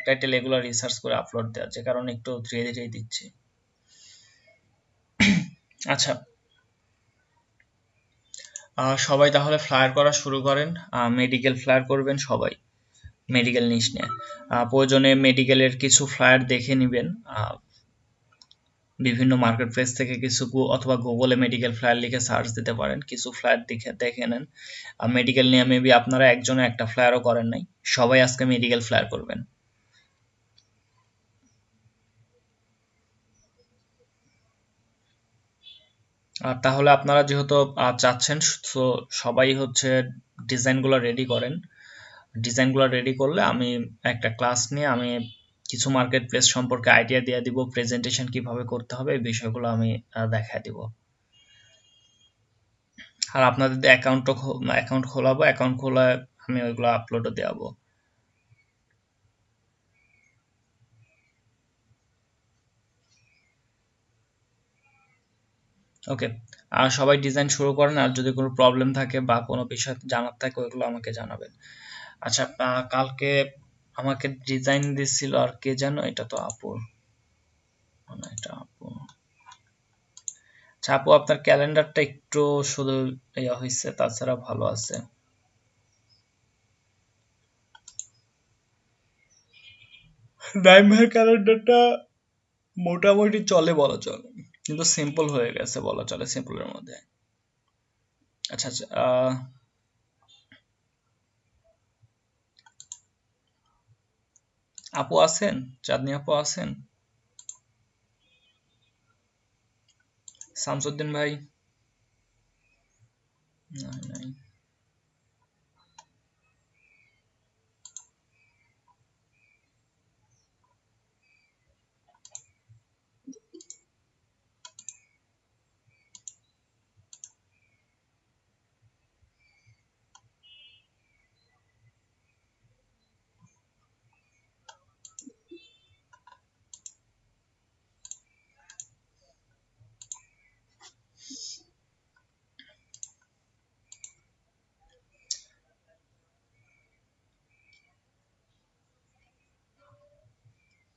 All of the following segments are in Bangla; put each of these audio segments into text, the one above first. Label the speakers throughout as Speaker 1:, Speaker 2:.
Speaker 1: টাইটেল এগুলো রিসার্চ করে আপলোড দেওয়া, যে কারণে একটু ধীরে ধীরে দিচ্ছি। আচ্ছা, সবাই তাহলে ফ্লায়ার করা শুরু করেন। মেডিকেল ফ্লায়ার করবেন সবাই, মেডিকেল নিশ নিয়ে। প্রয়োজনে মেডিকেলের কিছু ফ্লায়ার দেখে নেবেন, বিভিন্ন মার্কেট প্লেস থেকে কিছু, অথবা গুগলে মেডিকেল ফ্লায়ার লিখে সার্চ দিতে পারেন, কিছু ফ্লায়ার দেখে নেন। মেডিকেল নিয়ে মেবি আপনারা একজনে একটা ফ্লায়ারও করেন নাই, সবাই আজকে মেডিকেল ফ্লায়ার করবেন। আর তাহলে আপনারা যেহেতু চাচ্ছেন, তো সবাই হচ্ছে ডিজাইনগুলো রেডি করেন। ডিজাইনগুলো রেডি করলে আমি একটা ক্লাস নিয়ে আমি কিছু মার্কেট প্লেস সম্পর্কে আইডিয়া দিয়ে দিব, প্রেজেন্টেশন কিভাবে করতে হবে এই বিষয়গুলো আমি দেখায় দিব। আর আপনাদের অ্যাকাউন্ট খোলাবো, অ্যাকাউন্ট খোলা আমি ওইগুলো আপলোডও দেওয়াবো। ওকে, আর সবাই ডিজাইন শুরু করেন, আর যদি কোনো প্রবলেম থাকে বা কোনো বিষয় জানার থাকে ওইগুলো আমাকে জানাবেন। আচ্ছা, কালকে আমাকে ডিজাইন দিছিল আর কে জানো, এটা তো আপুর, না এটা আপু। আচ্ছা আপু, আপনার ক্যালেন্ডারটা একটু শুধু ইয়া হয়েছে, তাছাড়া ভালো আছে। নাইম ভাইয়ের ক্যালেন্ডারটা মোটামুটি চলে বলা চলে, কিন্তু সিম্পল হয়ে গেছে বলা চলে, সিম্পলের মধ্যে। আচ্ছা আচ্ছা, আপু আছেন? চাঁদনি আপু আছেন? শামসুদ্দিন ভাই? নাই নাই।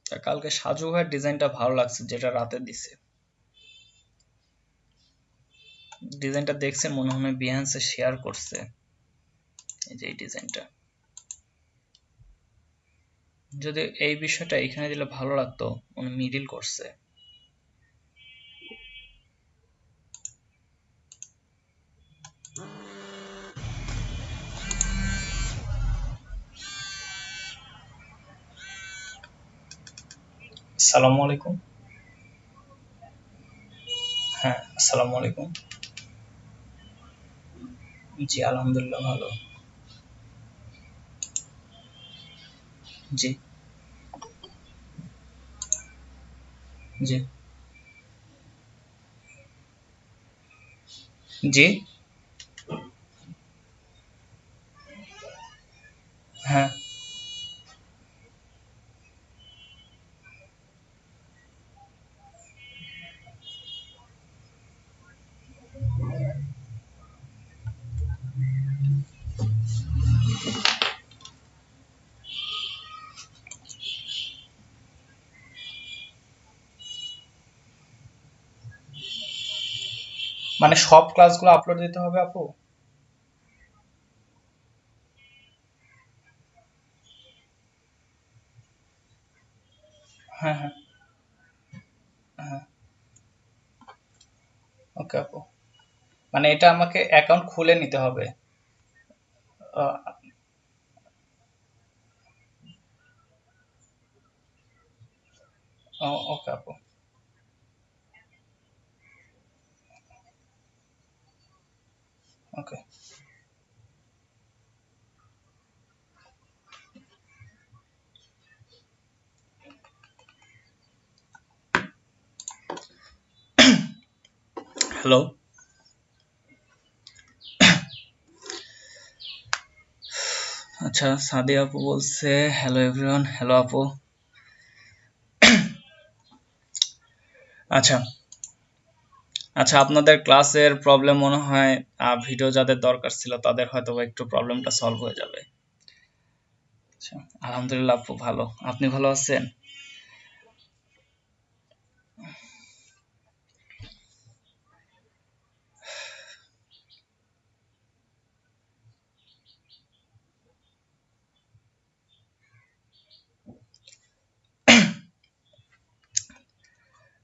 Speaker 1: তা কালকে সাজু ভাইয়ের ডিজাইনটা ভালো লাগছে, যেটা রাতে দিছে। ডিজাইনটা দেখছেন মনে হয় বিহান্সে শেয়ার করছে, এই যে এই ডিজাইনটা। যদি এই বিষয়টা এখানে দিলে ভালো লাগতো, উনি মিডিল করছে। আসসালামু আলাইকুম। হ্যাঁ, আসসালামু আলাইকুম। জি আলহামদুলিল্লাহ ভালো। জি জি জি। হ্যাঁ, মানে সব ক্লাসগুলো আপলোড দিতে হবে আপু? হ্যাঁ হ্যাঁ হ্যাঁ। ওকে আপু, মানে এটা আমাকে অ্যাকাউন্ট খুলে নিতে হবে? আহ, ওকে আপু। ওকে। হ্যালো। আচ্ছা, সাদি আপু বলছে হ্যালো এভরিওয়ান। হ্যালো আপু। আচ্ছা আচ্ছা, আপনাদের ক্লাসের প্রবলেম মনে হয় ভিডিও যাদের দরকার ছিল তাদের হয়তো বা একটু প্রবলেমটা সলভ হয়ে যাবে। আচ্ছা, আলহামদুলিল্লাহ আপু ভালো। আপনি ভালো আছেন?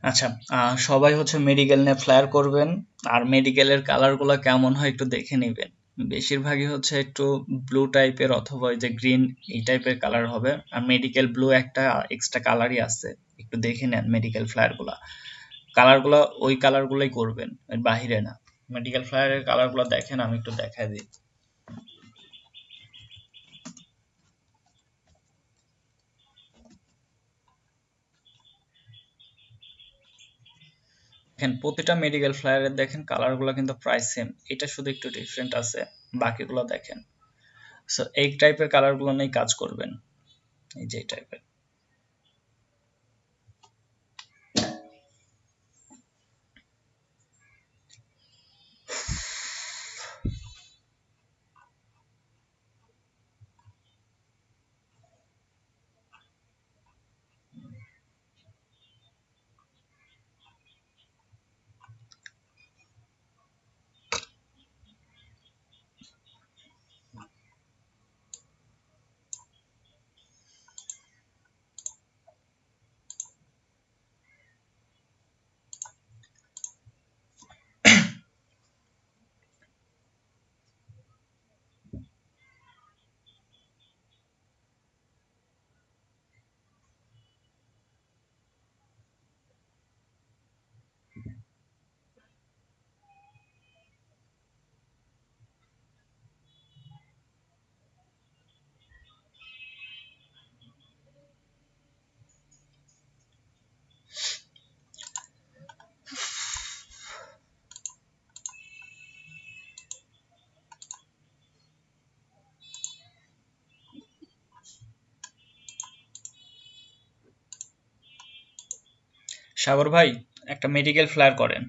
Speaker 1: আচ্ছা, সবাই হচ্ছে মেডিকেল নিয়ে ফ্লায়ার করবেন। আর মেডিকেলের কালারগুলো কেমন হয় একটু দেখে নিবেন। বেশিরভাগই হচ্ছে একটু ব্লু টাইপের অথবা ওই যে গ্রিন এই টাইপের কালার হবে। আর মেডিকেল ব্লু একটা এক্সট্রা কালারই আছে, একটু দেখে নেন মেডিকেল ফ্লায়ারগুলা। কালারগুলো ওই কালারগুলোই করবেন, এর বাহিরে না। মেডিকেল ফ্লায়ারের কালারগুলো দেখেন, আমি একটু দেখাই দিই। দেখেন প্রতিটা মেডিকেল ফ্লায়ারের দেখেন কালারগুলো কিন্তু প্রায় সেম, এটা শুধু একটু ডিফারেন্ট আছে। বাকিগুলো দেখেন। সো এই টাইপের কালারগুলো নিয়ে কাজ করবেন, এই যে এই টাইপের। সাগর ভাই, একটা মেডিকেল ফ্লায়ার করেন।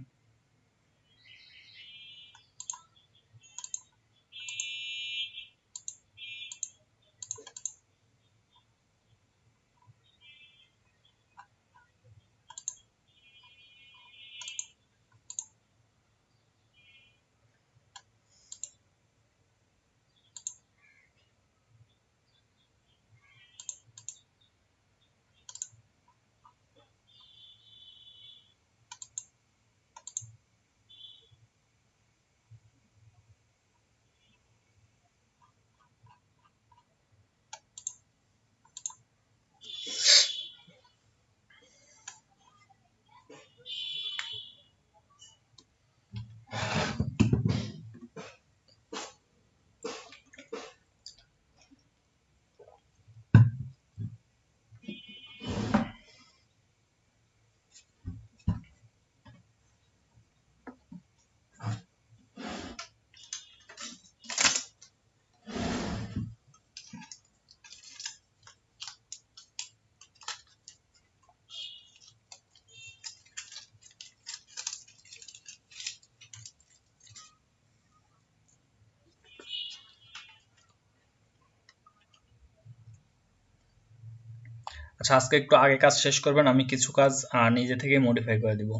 Speaker 1: আচ্ছা, আজকে একটু আগে কাজ শেষ করবেন, আমি কিছু কাজ নিজে থেকে মডিফাই করে দিব,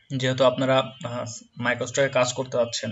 Speaker 1: যেহেতু আপনারা মাইক্রোস্টকে কাজ করতে যাচ্ছেন।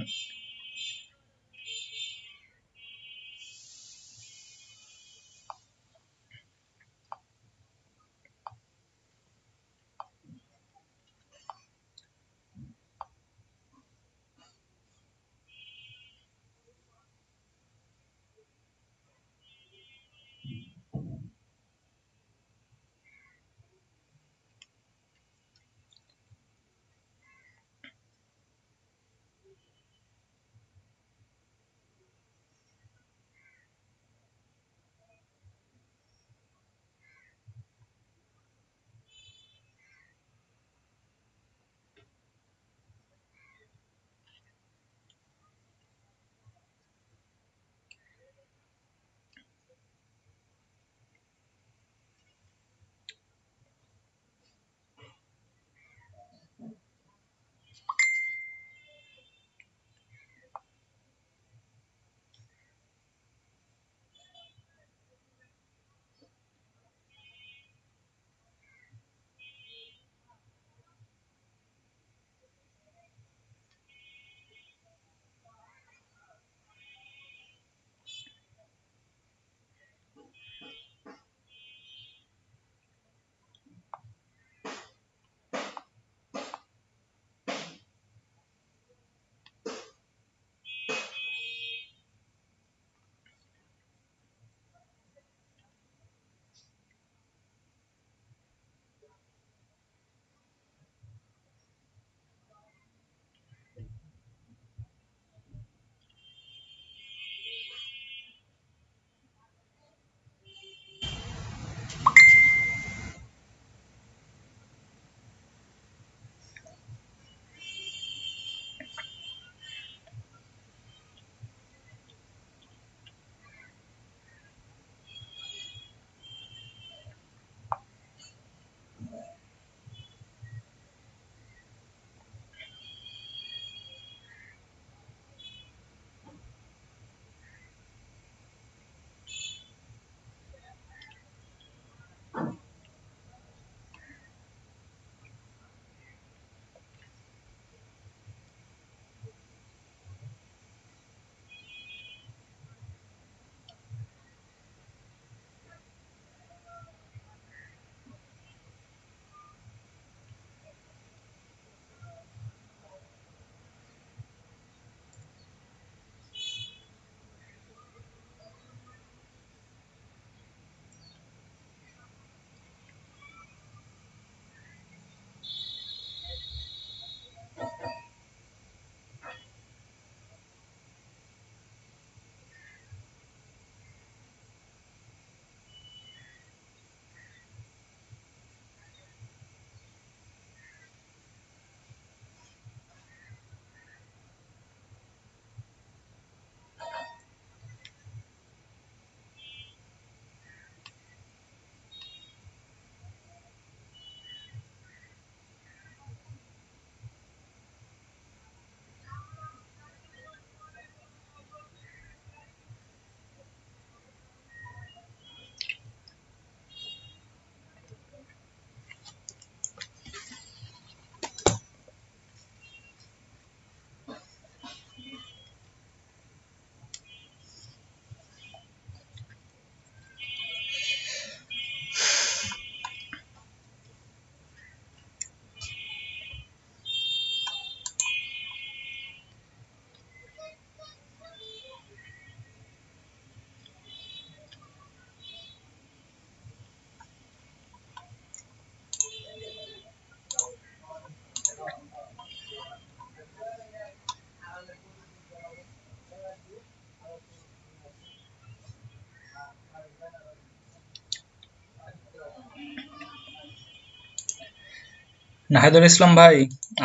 Speaker 1: নাহিদুল ইসলাম ভাই,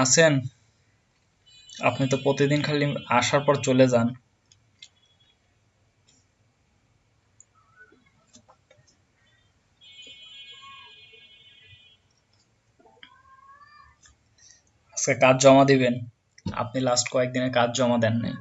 Speaker 1: আছেন? আপনি তো প্রতিদিন খালি আসার পর চলে যান। আজকে কাজ জমা দিবেন? আপনি লাস্ট কয়েকদিনে কাজ জমা দেন নাই।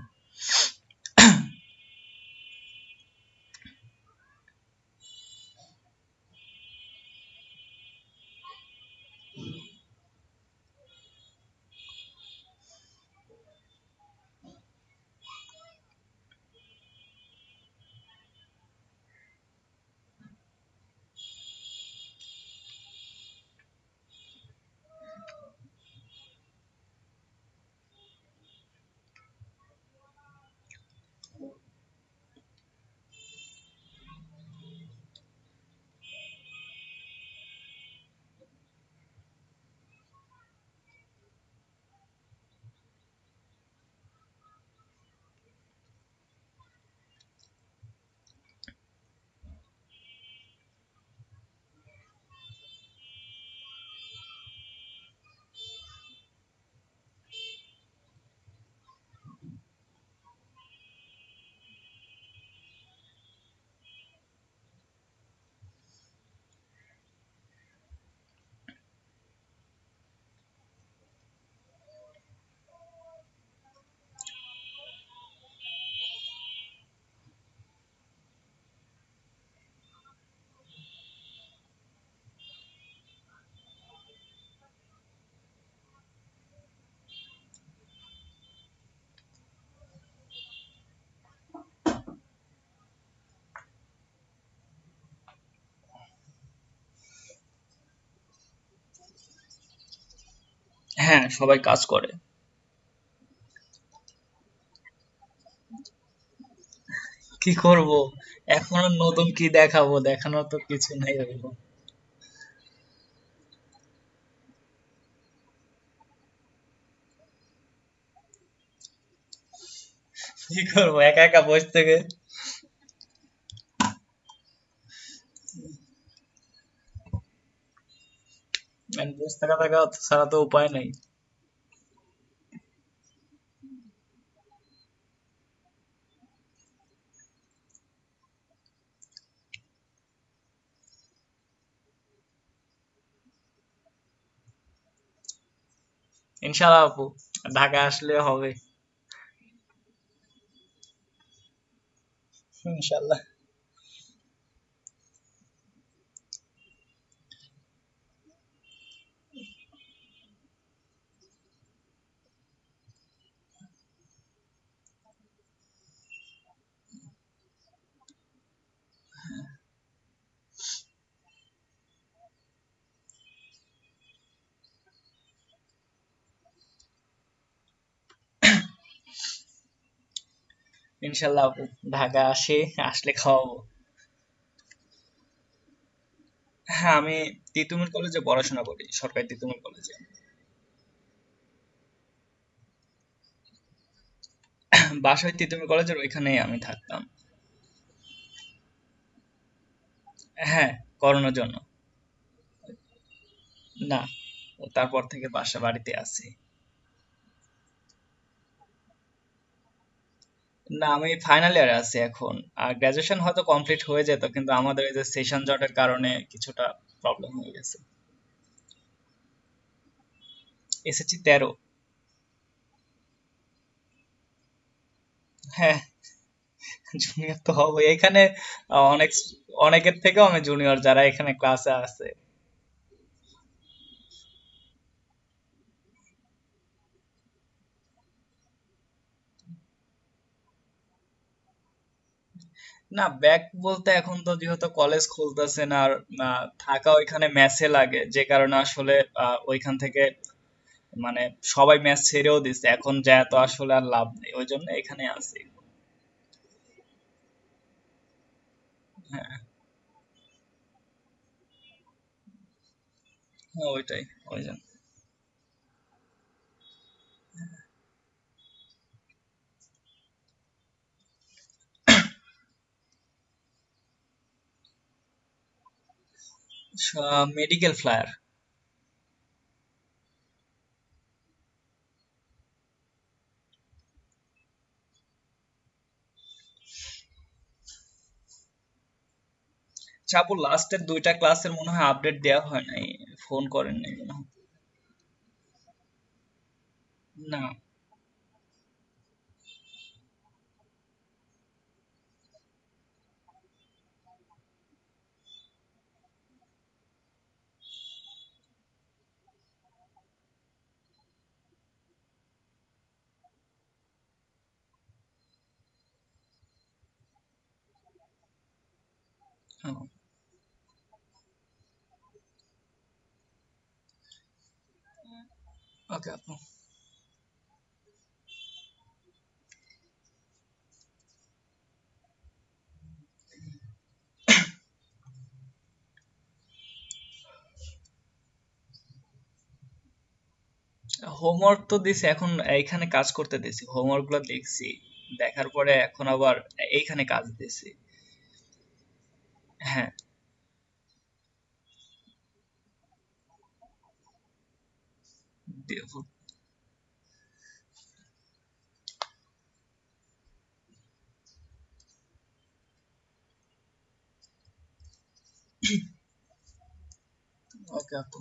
Speaker 1: হ্যাঁ, সবাই কাজ করে। কি করব? এখন আর নতুন কি দেখাবো? দেখানোর তো কিছু নাই ওরকম। কি করবো একা একা বসে থেকে? বসে থাকা থাকা ছাড়া তো উপায় নেই। ইনশাআল্লাহ আপু, ঢাকা আসলে হবে। ইনশাআল্লাহ। ইনশাআল্লাহ আপু, ঢাকা আসলে খাওয়াবো। হ্যাঁ, আমি তিতুমির কলেজে পড়াশোনা করি, সরকারি তিতুমির কলেজে। বাসায় তিতুমির কলেজের ওইখানেই আমি থাকতাম। হ্যাঁ, করোনার জন্য। না, তারপর থেকে বাড়িতে আছি। না, আমি ফাইনাল ইয়ারে আছি এখন। আর গ্রাজুয়েশন হয়তো কমপ্লিট হয়ে যেত, কিন্তু আমাদের এই যে সেশন জটের কারণে কিছুটা প্রবলেম হয়ে গেছে। এসেছি 13। হ্যাঁ, জুনিয়র তো হবে এখানে। অনেক অনেকের থেকেও আমি জুনিয়র যারা এখানে ক্লাসে আছে। না, ব্যাক বলতে এখন তো যেহেতু কলেজ খুলতেছে না, আর থাকা ওইখানে মেসে লাগে, যে কারণে আসলে ওইখান থেকে মানে সবাই ম্যাচ ছেড়েও দিচ্ছে, এখন যা তো আসলে আর লাভ নেই, ওই জন্য এখানে আছি। হ্যাঁ, হ্যাঁ, ওইটাই, ওই জন্য। Medical flyer. চাপু লাস্টের দুইটা ক্লাসের মনে হয় আপডেট দেওয়া হয় নাই, ফোন করেন নাই মনে হয়। না। ওকে আপু। হোমওয়ার্ক তো দিছি, এখন এইখানে কাজ করতে দিছি, হোমওয়ার্ক গুলো দেখছি, দেখার পরে এখন আবার এইখানে কাজ দিছি। হ্যাঁ। ওকে আপু।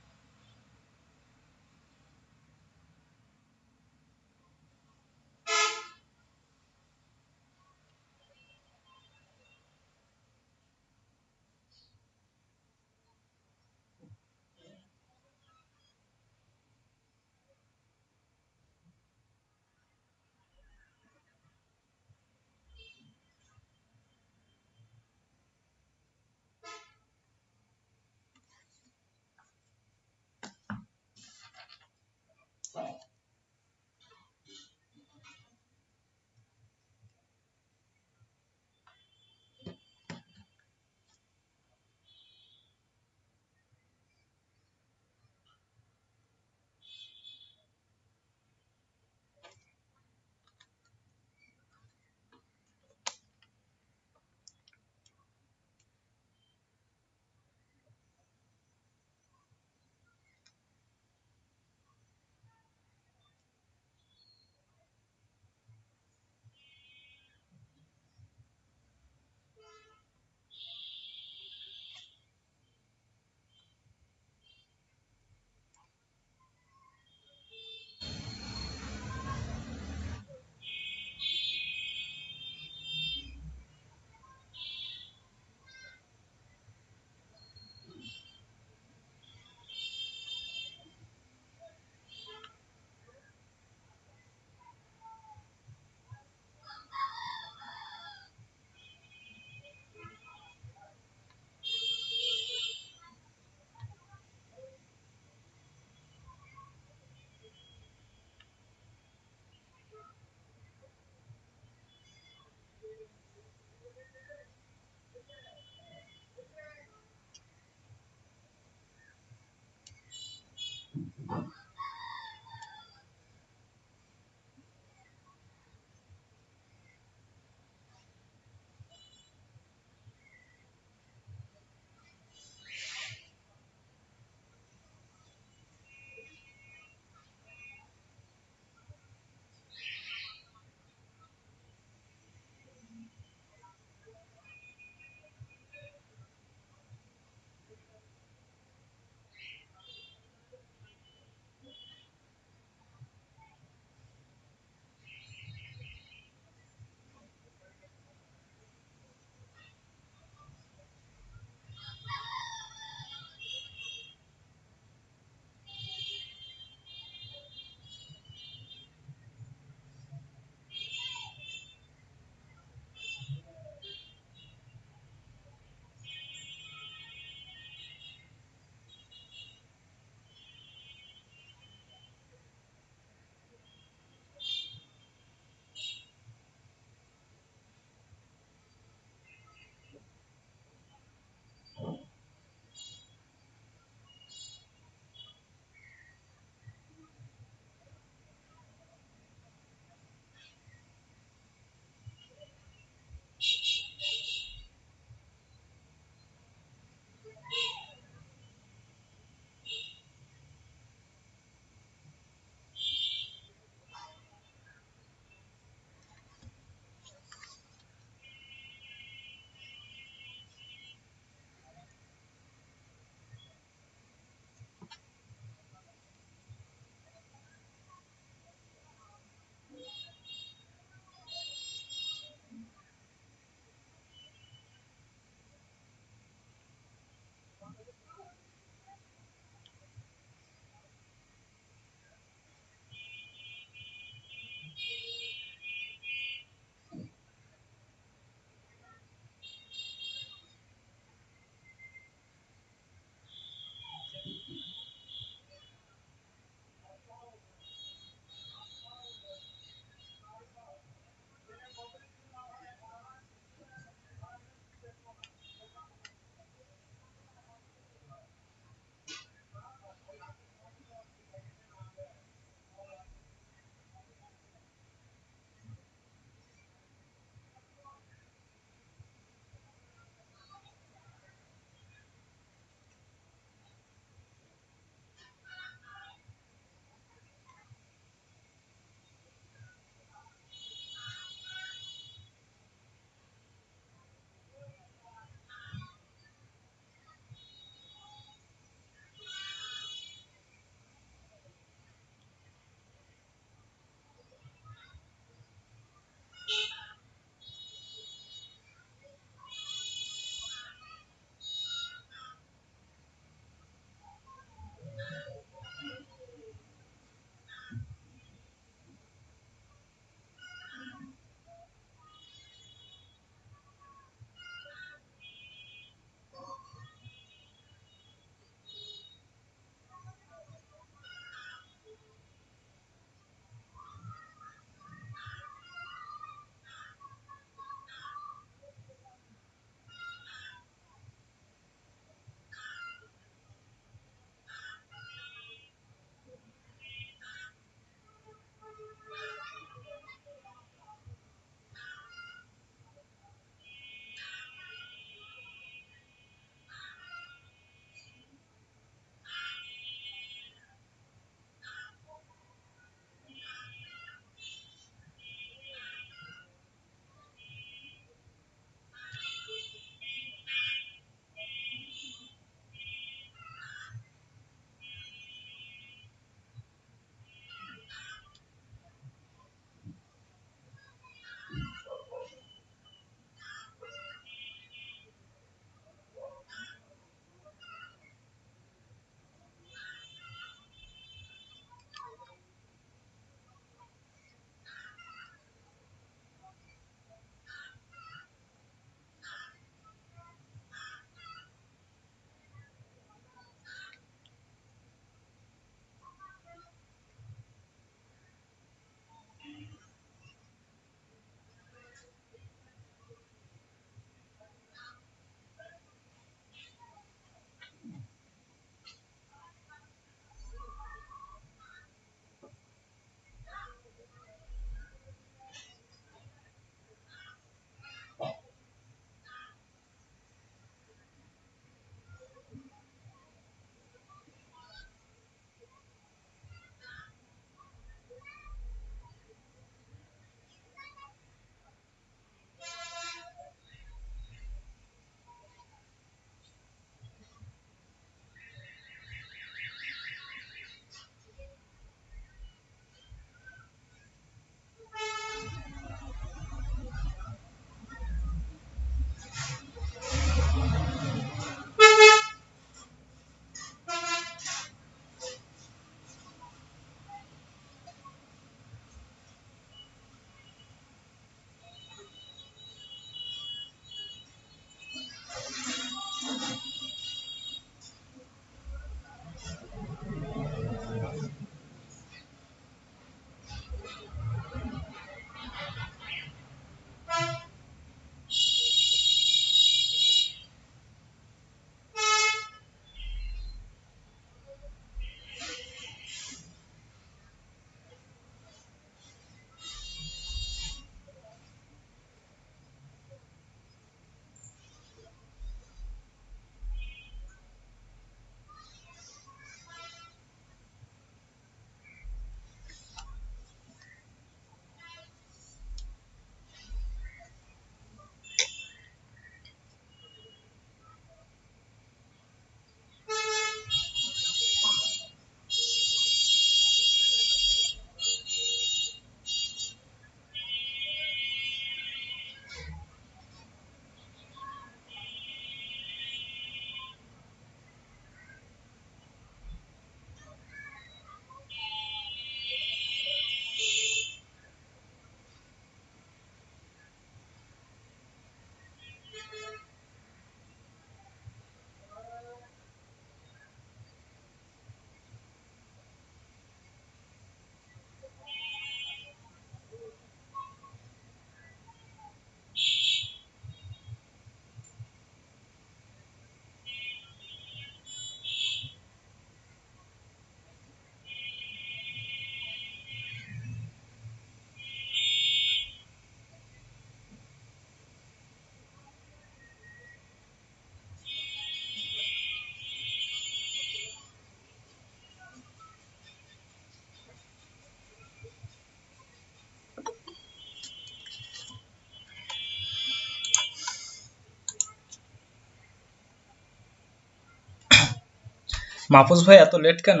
Speaker 1: মাহফুজ ভাই এত লেট কেন?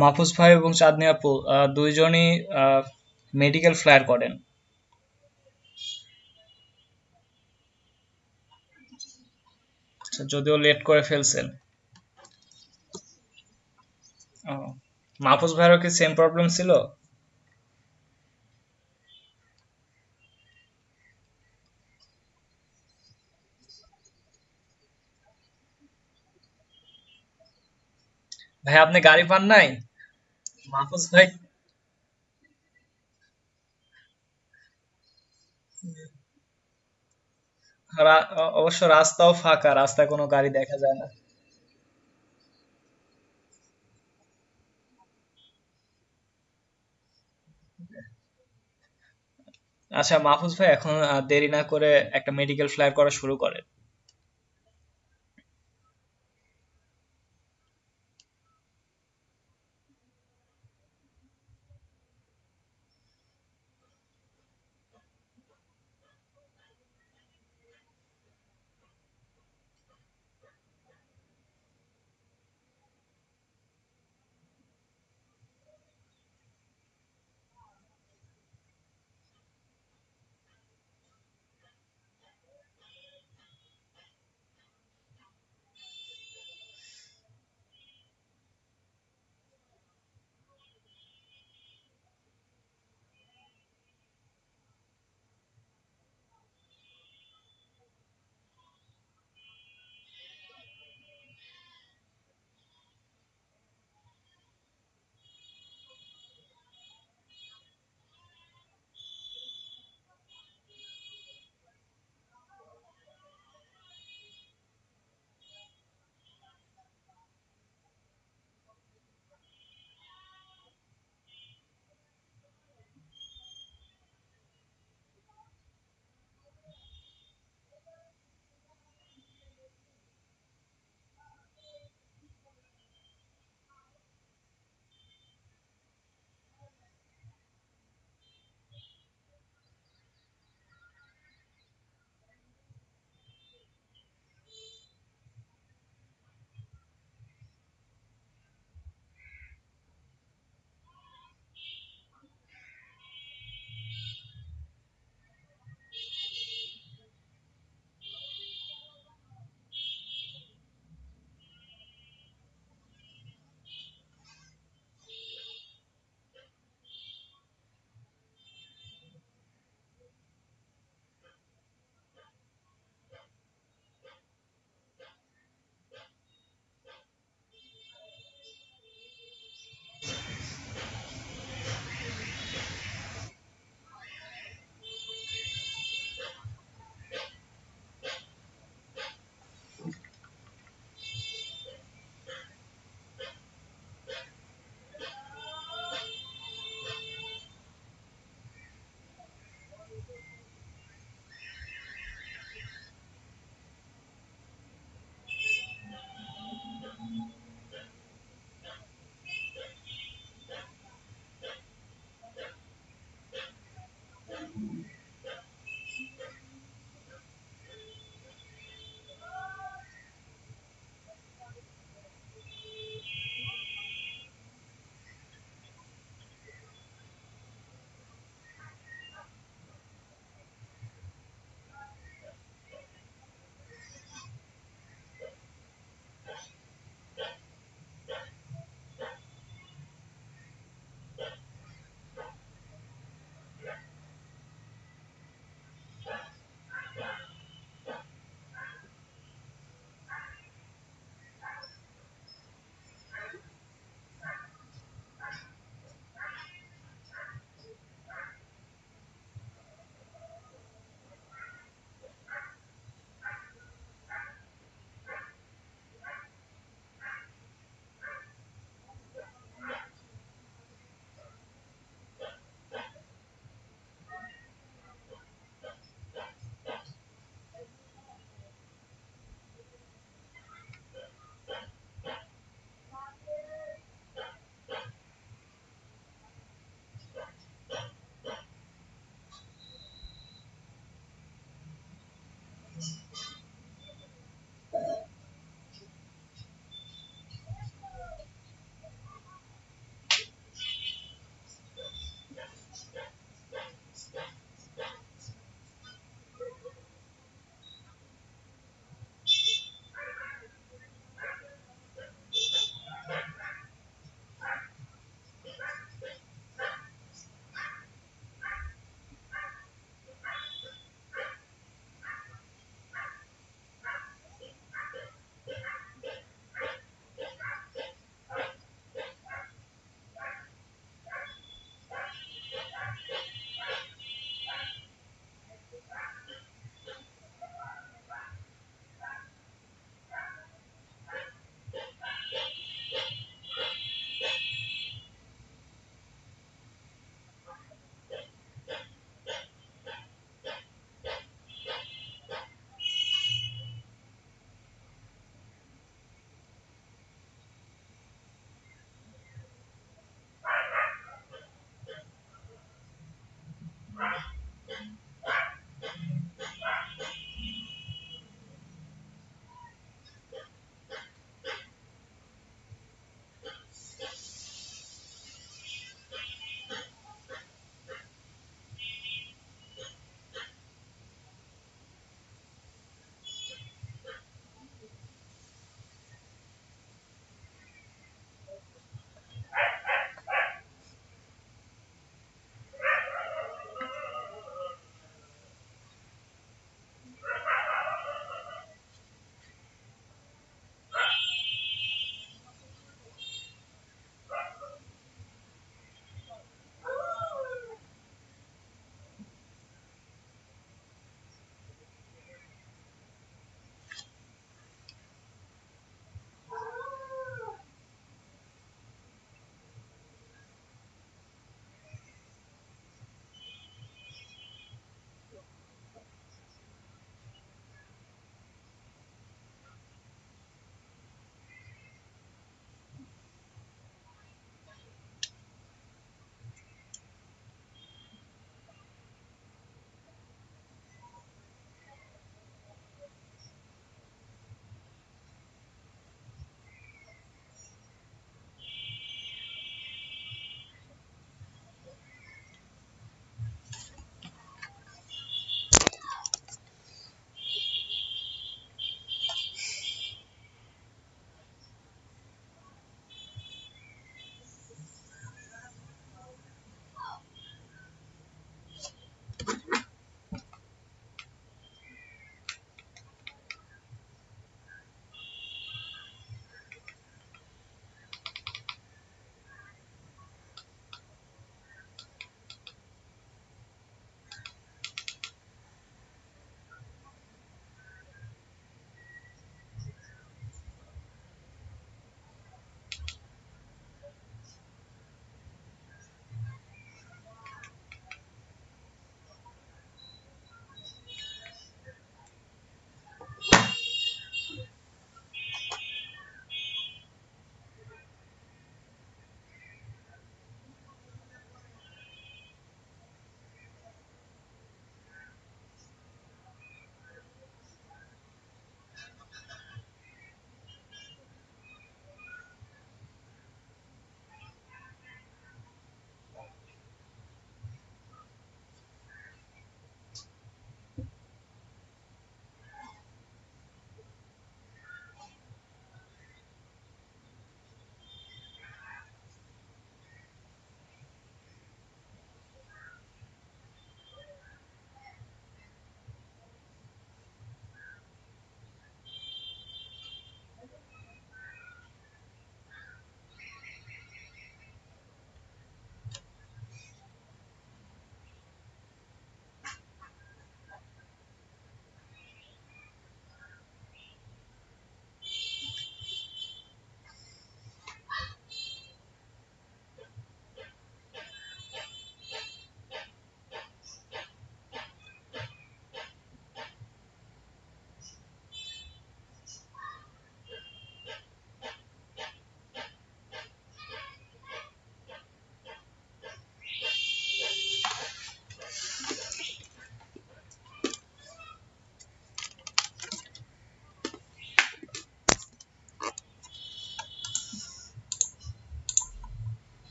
Speaker 1: মাহফুজ ভাই এবং চাঁদনি আপু দুইজনই মেডিকেল ফ্লায়ার করেন। আচ্ছা, যদিও লেট করে ফেলছেন। আহ, মাহফুজ ভাইয়েরও কি সেম প্রবলেম ছিল? ভাই আপনি গাড়ি পান নাই? মাহফুজ ভাই অবশ্য রাস্তাও ফাঁকা, রাস্তায় কোনো গাড়ি দেখা যায় না। আচ্ছা মাহফুজ ভাই এখন দেরি না করে একটা মেডিকেল ফ্লায়ার করা শুরু করে।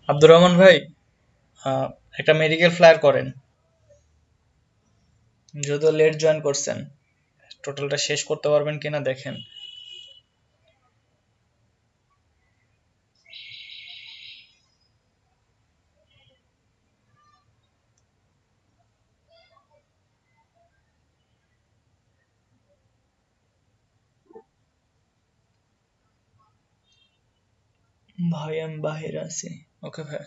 Speaker 1: আব্দুর রহমান ভাই, আহ, একটা মেডিকেল ফ্লায়ার করেন। যদিও লেট জয়েন করছেন, টোটালটা শেষ করতে পারবেন কিনা দেখেন। ভাই আমি বাহিরে আছি। ওকে ভাই।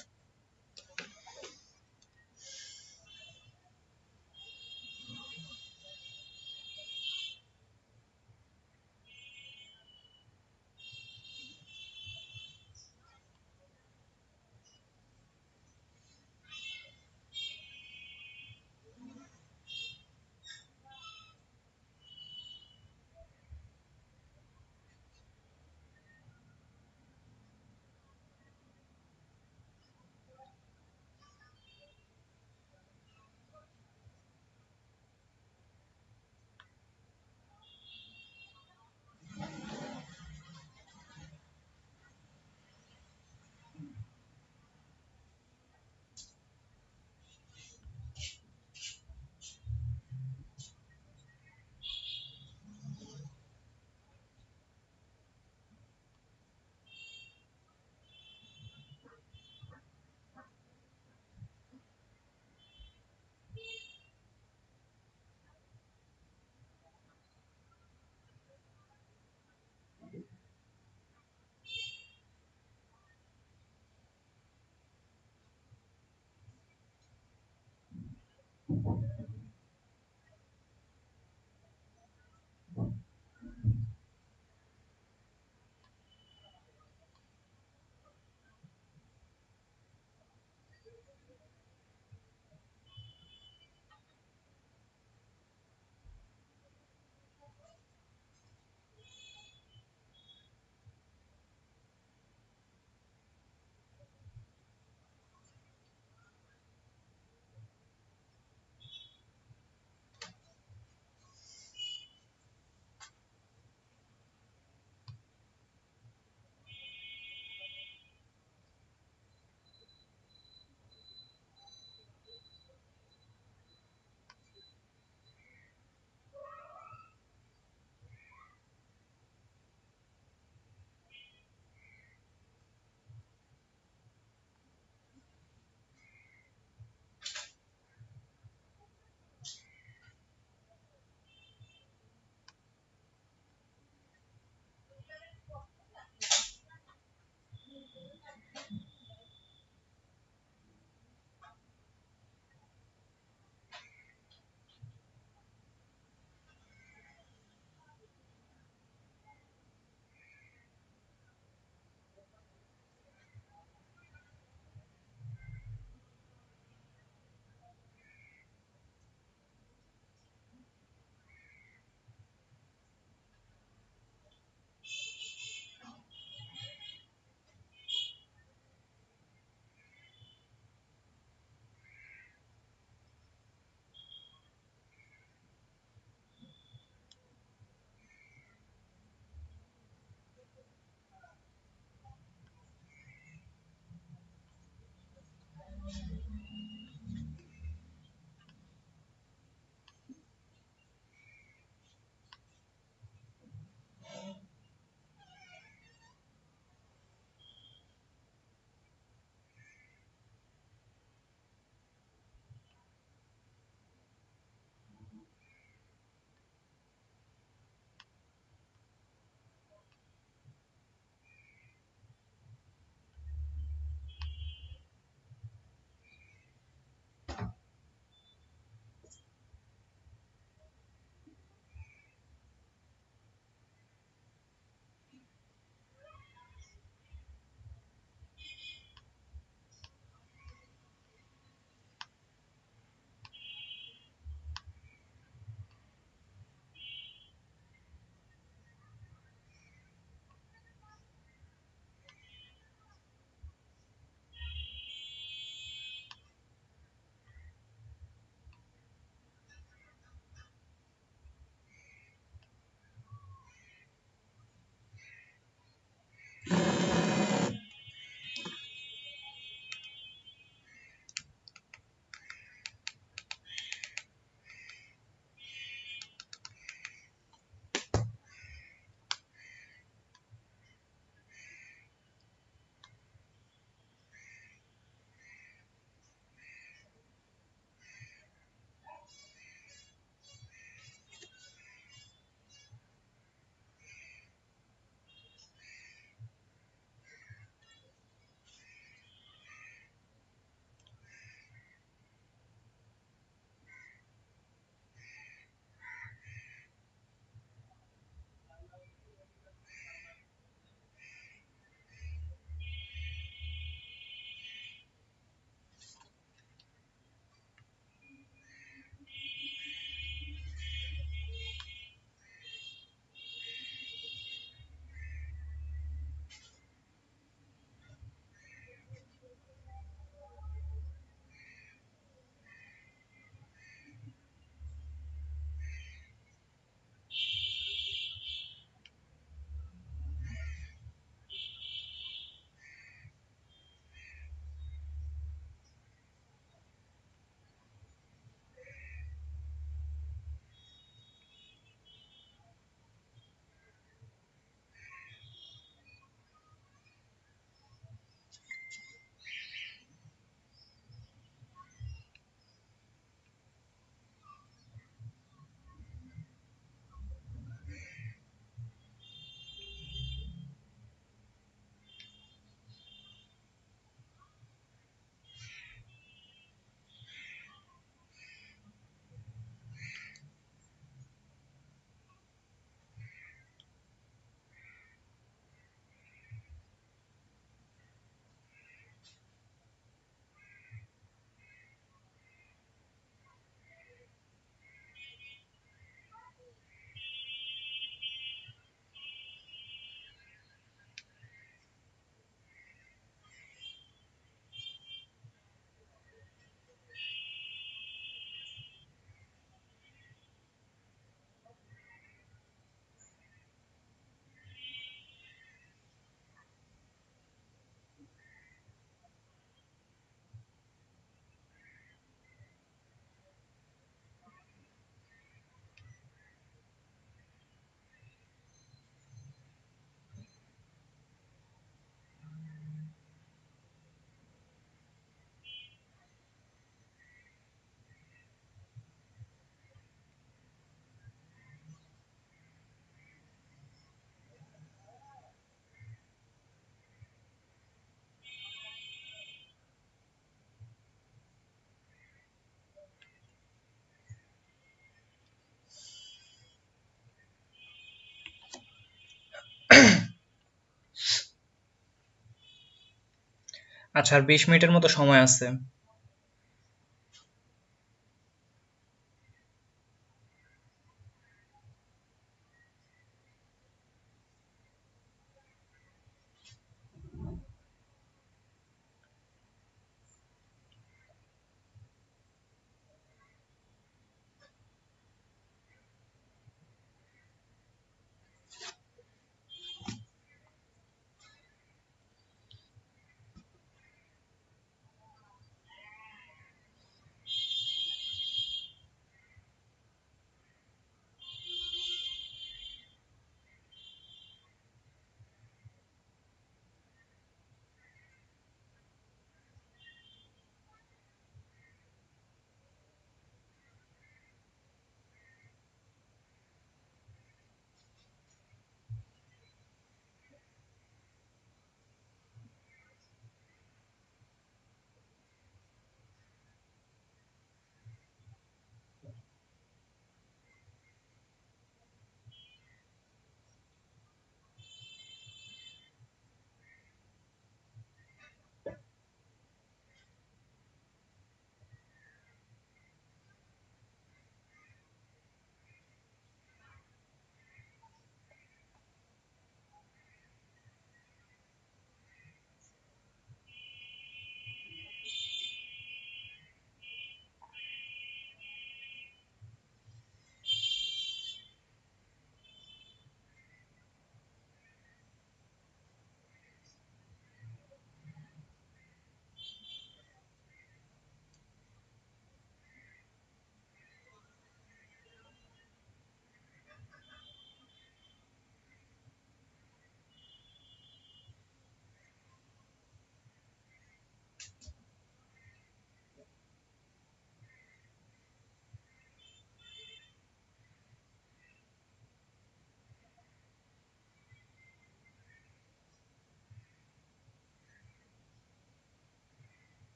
Speaker 1: আচ্ছা, আর 20 মিনিটের মতো সময় আছে।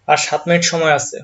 Speaker 1: আর 7 মিনিট সময় আছে।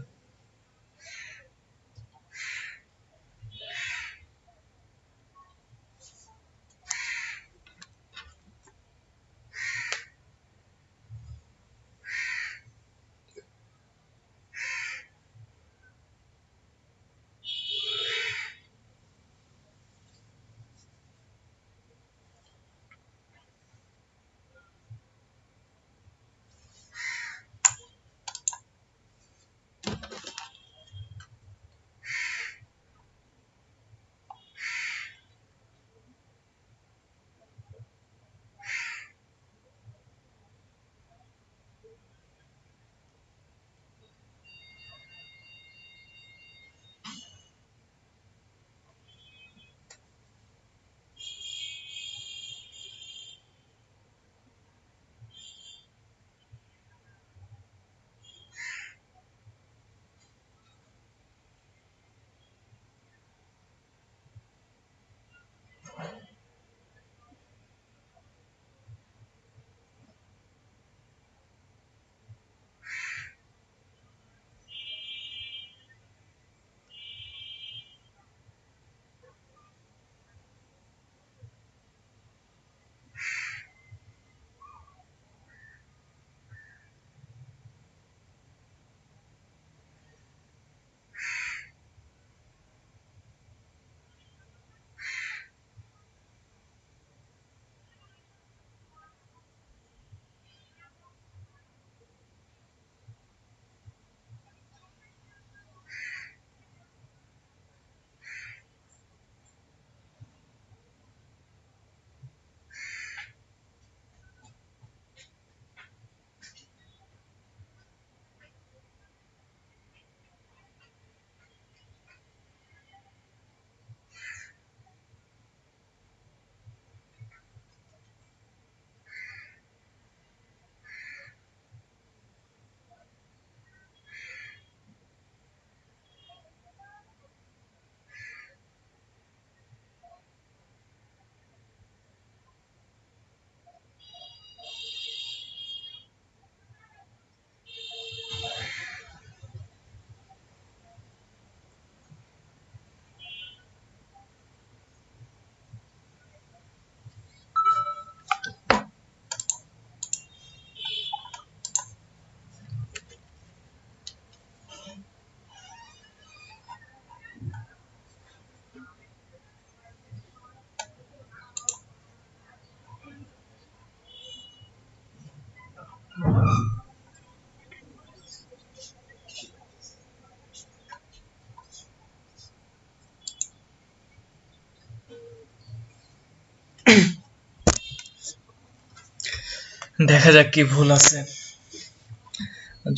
Speaker 1: দেখা যাক কি ভুল আছে।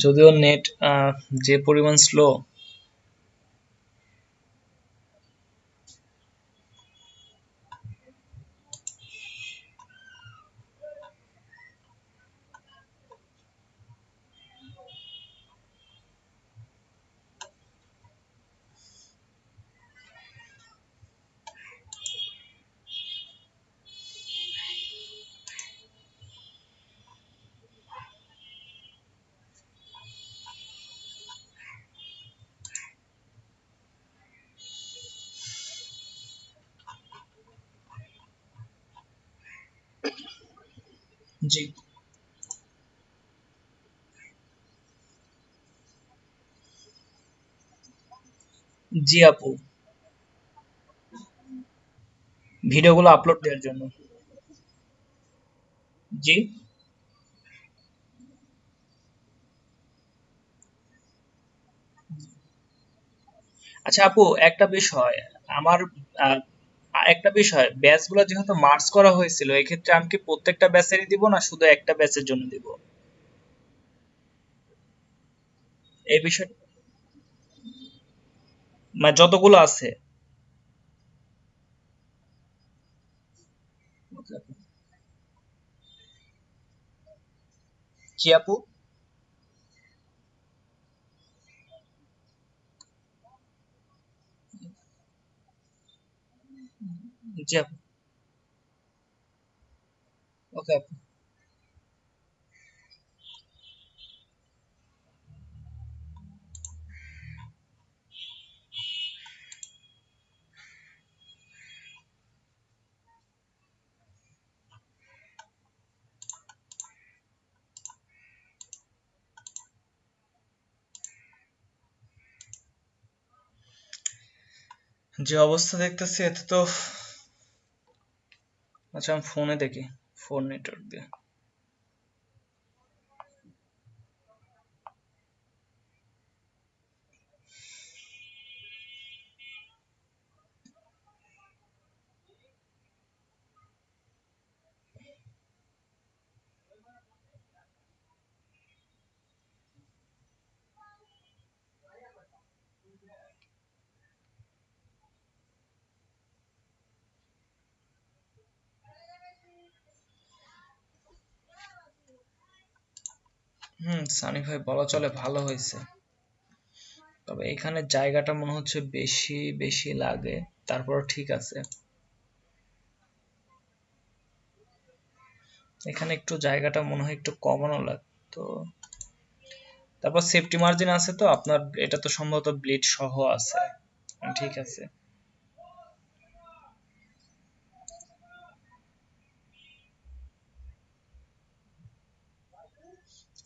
Speaker 1: যদিও নেট যে পরিমাণ স্লো। জি, জি আপু, ভিডিওগুলো আপলোড দেওয়ার জন্য। জি। আচ্ছা আপু, একটা বিষয় আমার আহ, একটা বিষয়, ব্যাচগুলো যেহেতু মার্চ করা হয়েছিল, এক্ষেত্রে আমি কি প্রত্যেকটা ব্যাচেরই দিব না শুধু একটা ব্যাচের জন্য দিব? এই বিষয় মানে যতগুলো আছে। জি আপু। জি আপু। ওকে আপু। যে অবস্থা দেখতেছি এতে তো, আচ্ছা আমি ফোনে দেখি, ফোন নেটওয়ার্ক দিয়ে। সানি ভাই বলা চলে ভালো হয়েছে, তবে এখানে জায়গাটা মনে হচ্ছে বেশি বেশি লাগে, তারপর ঠিক আছে। এখানে একটু জায়গাটা মনে হয় একটু কমানো লাগতো। তারপর সেফটি মার্জিন আছে তো আপনার, এটা তো সম্ভবত ব্লিড সহ আছে। ঠিক আছে।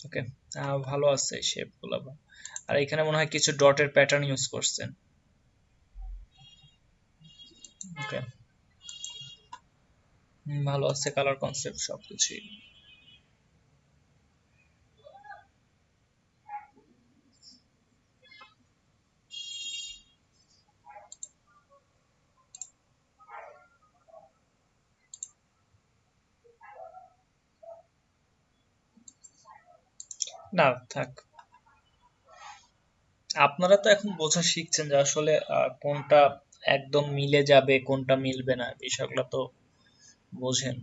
Speaker 1: ওকে, ভালো আছে শেপ গুলো। আর এখানে মনে হয় কিছু ডটের প্যাটার্ন ইউজ করছেন। ওকে, ভালো আছে কালার কনসেপ্ট সবকিছুই। না থাক, আপনারা তো এখন বোঝা শিখছেন যে আসলে কোনটা একদম মিলে যাবে কোনটা মিলবে না, বিষয়গুলো তো বোঝেন।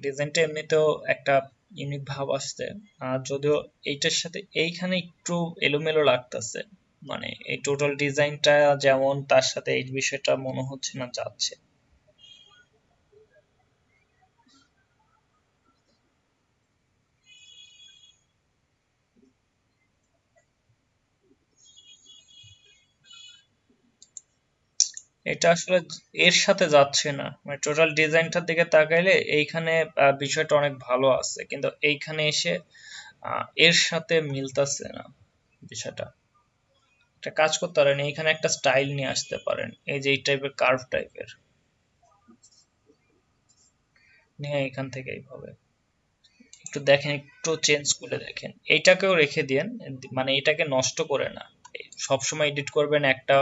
Speaker 1: ডিজাইনটা এমনিতেও একটা ইউনিক ভাব আসছে। আর যদিও এইটার সাথে এইখানে একটু এলোমেলো লাগতেছে, মানে এই টোটাল ডিজাইনটা যেমন তার সাথে এই বিষয়টা মনে হচ্ছে না যাচ্ছে। এটা আসলে এর সাথে যাচ্ছে না, মানে টোটাল ডিজাইনটার দিকে তাকাইলে এইখানে বিষয়টা অনেক ভালো আছে, কিন্তু এইখানে এসে এর সাথে মিলতাছে না বিষয়টা। একটা কাজ করতে পারেন, এইখানে একটা স্টাইল নিয়ে আসতে পারেন, এই যে এই টাইপের কার্ভ টাইপের নিয়ে এখান থেকে এইভাবে একটু দেখেন, একটু চেঞ্জ করে দেখেন, এইটাকেও রেখে দিয়েন, মানে এটাকে নষ্ট করে না। সবসময় এডিট করবেন একটা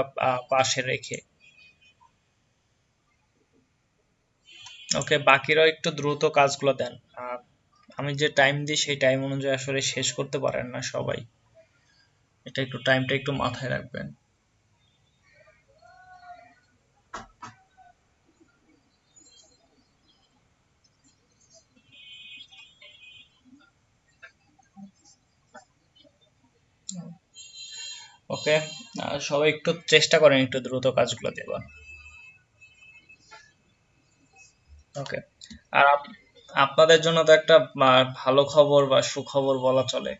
Speaker 1: পাশে রেখে। ওকে, বাকিরাও একটু দ্রুত কাজগুলো দেন। আর আমি যে টাইম দিই সেই টাইম অনুযায়ী আসলে শেষ করতে পারেন না সবাই, এটা একটু টাইমটা একটু মাথায় রাখবেন। ওকে, সবাই একটু চেষ্টা করেন একটু দ্রুত কাজগুলো দেওয়ার। ওকে। আর আপনাদের জন্য তো একটা ভালো খবর বা সুখবর বলা চলে।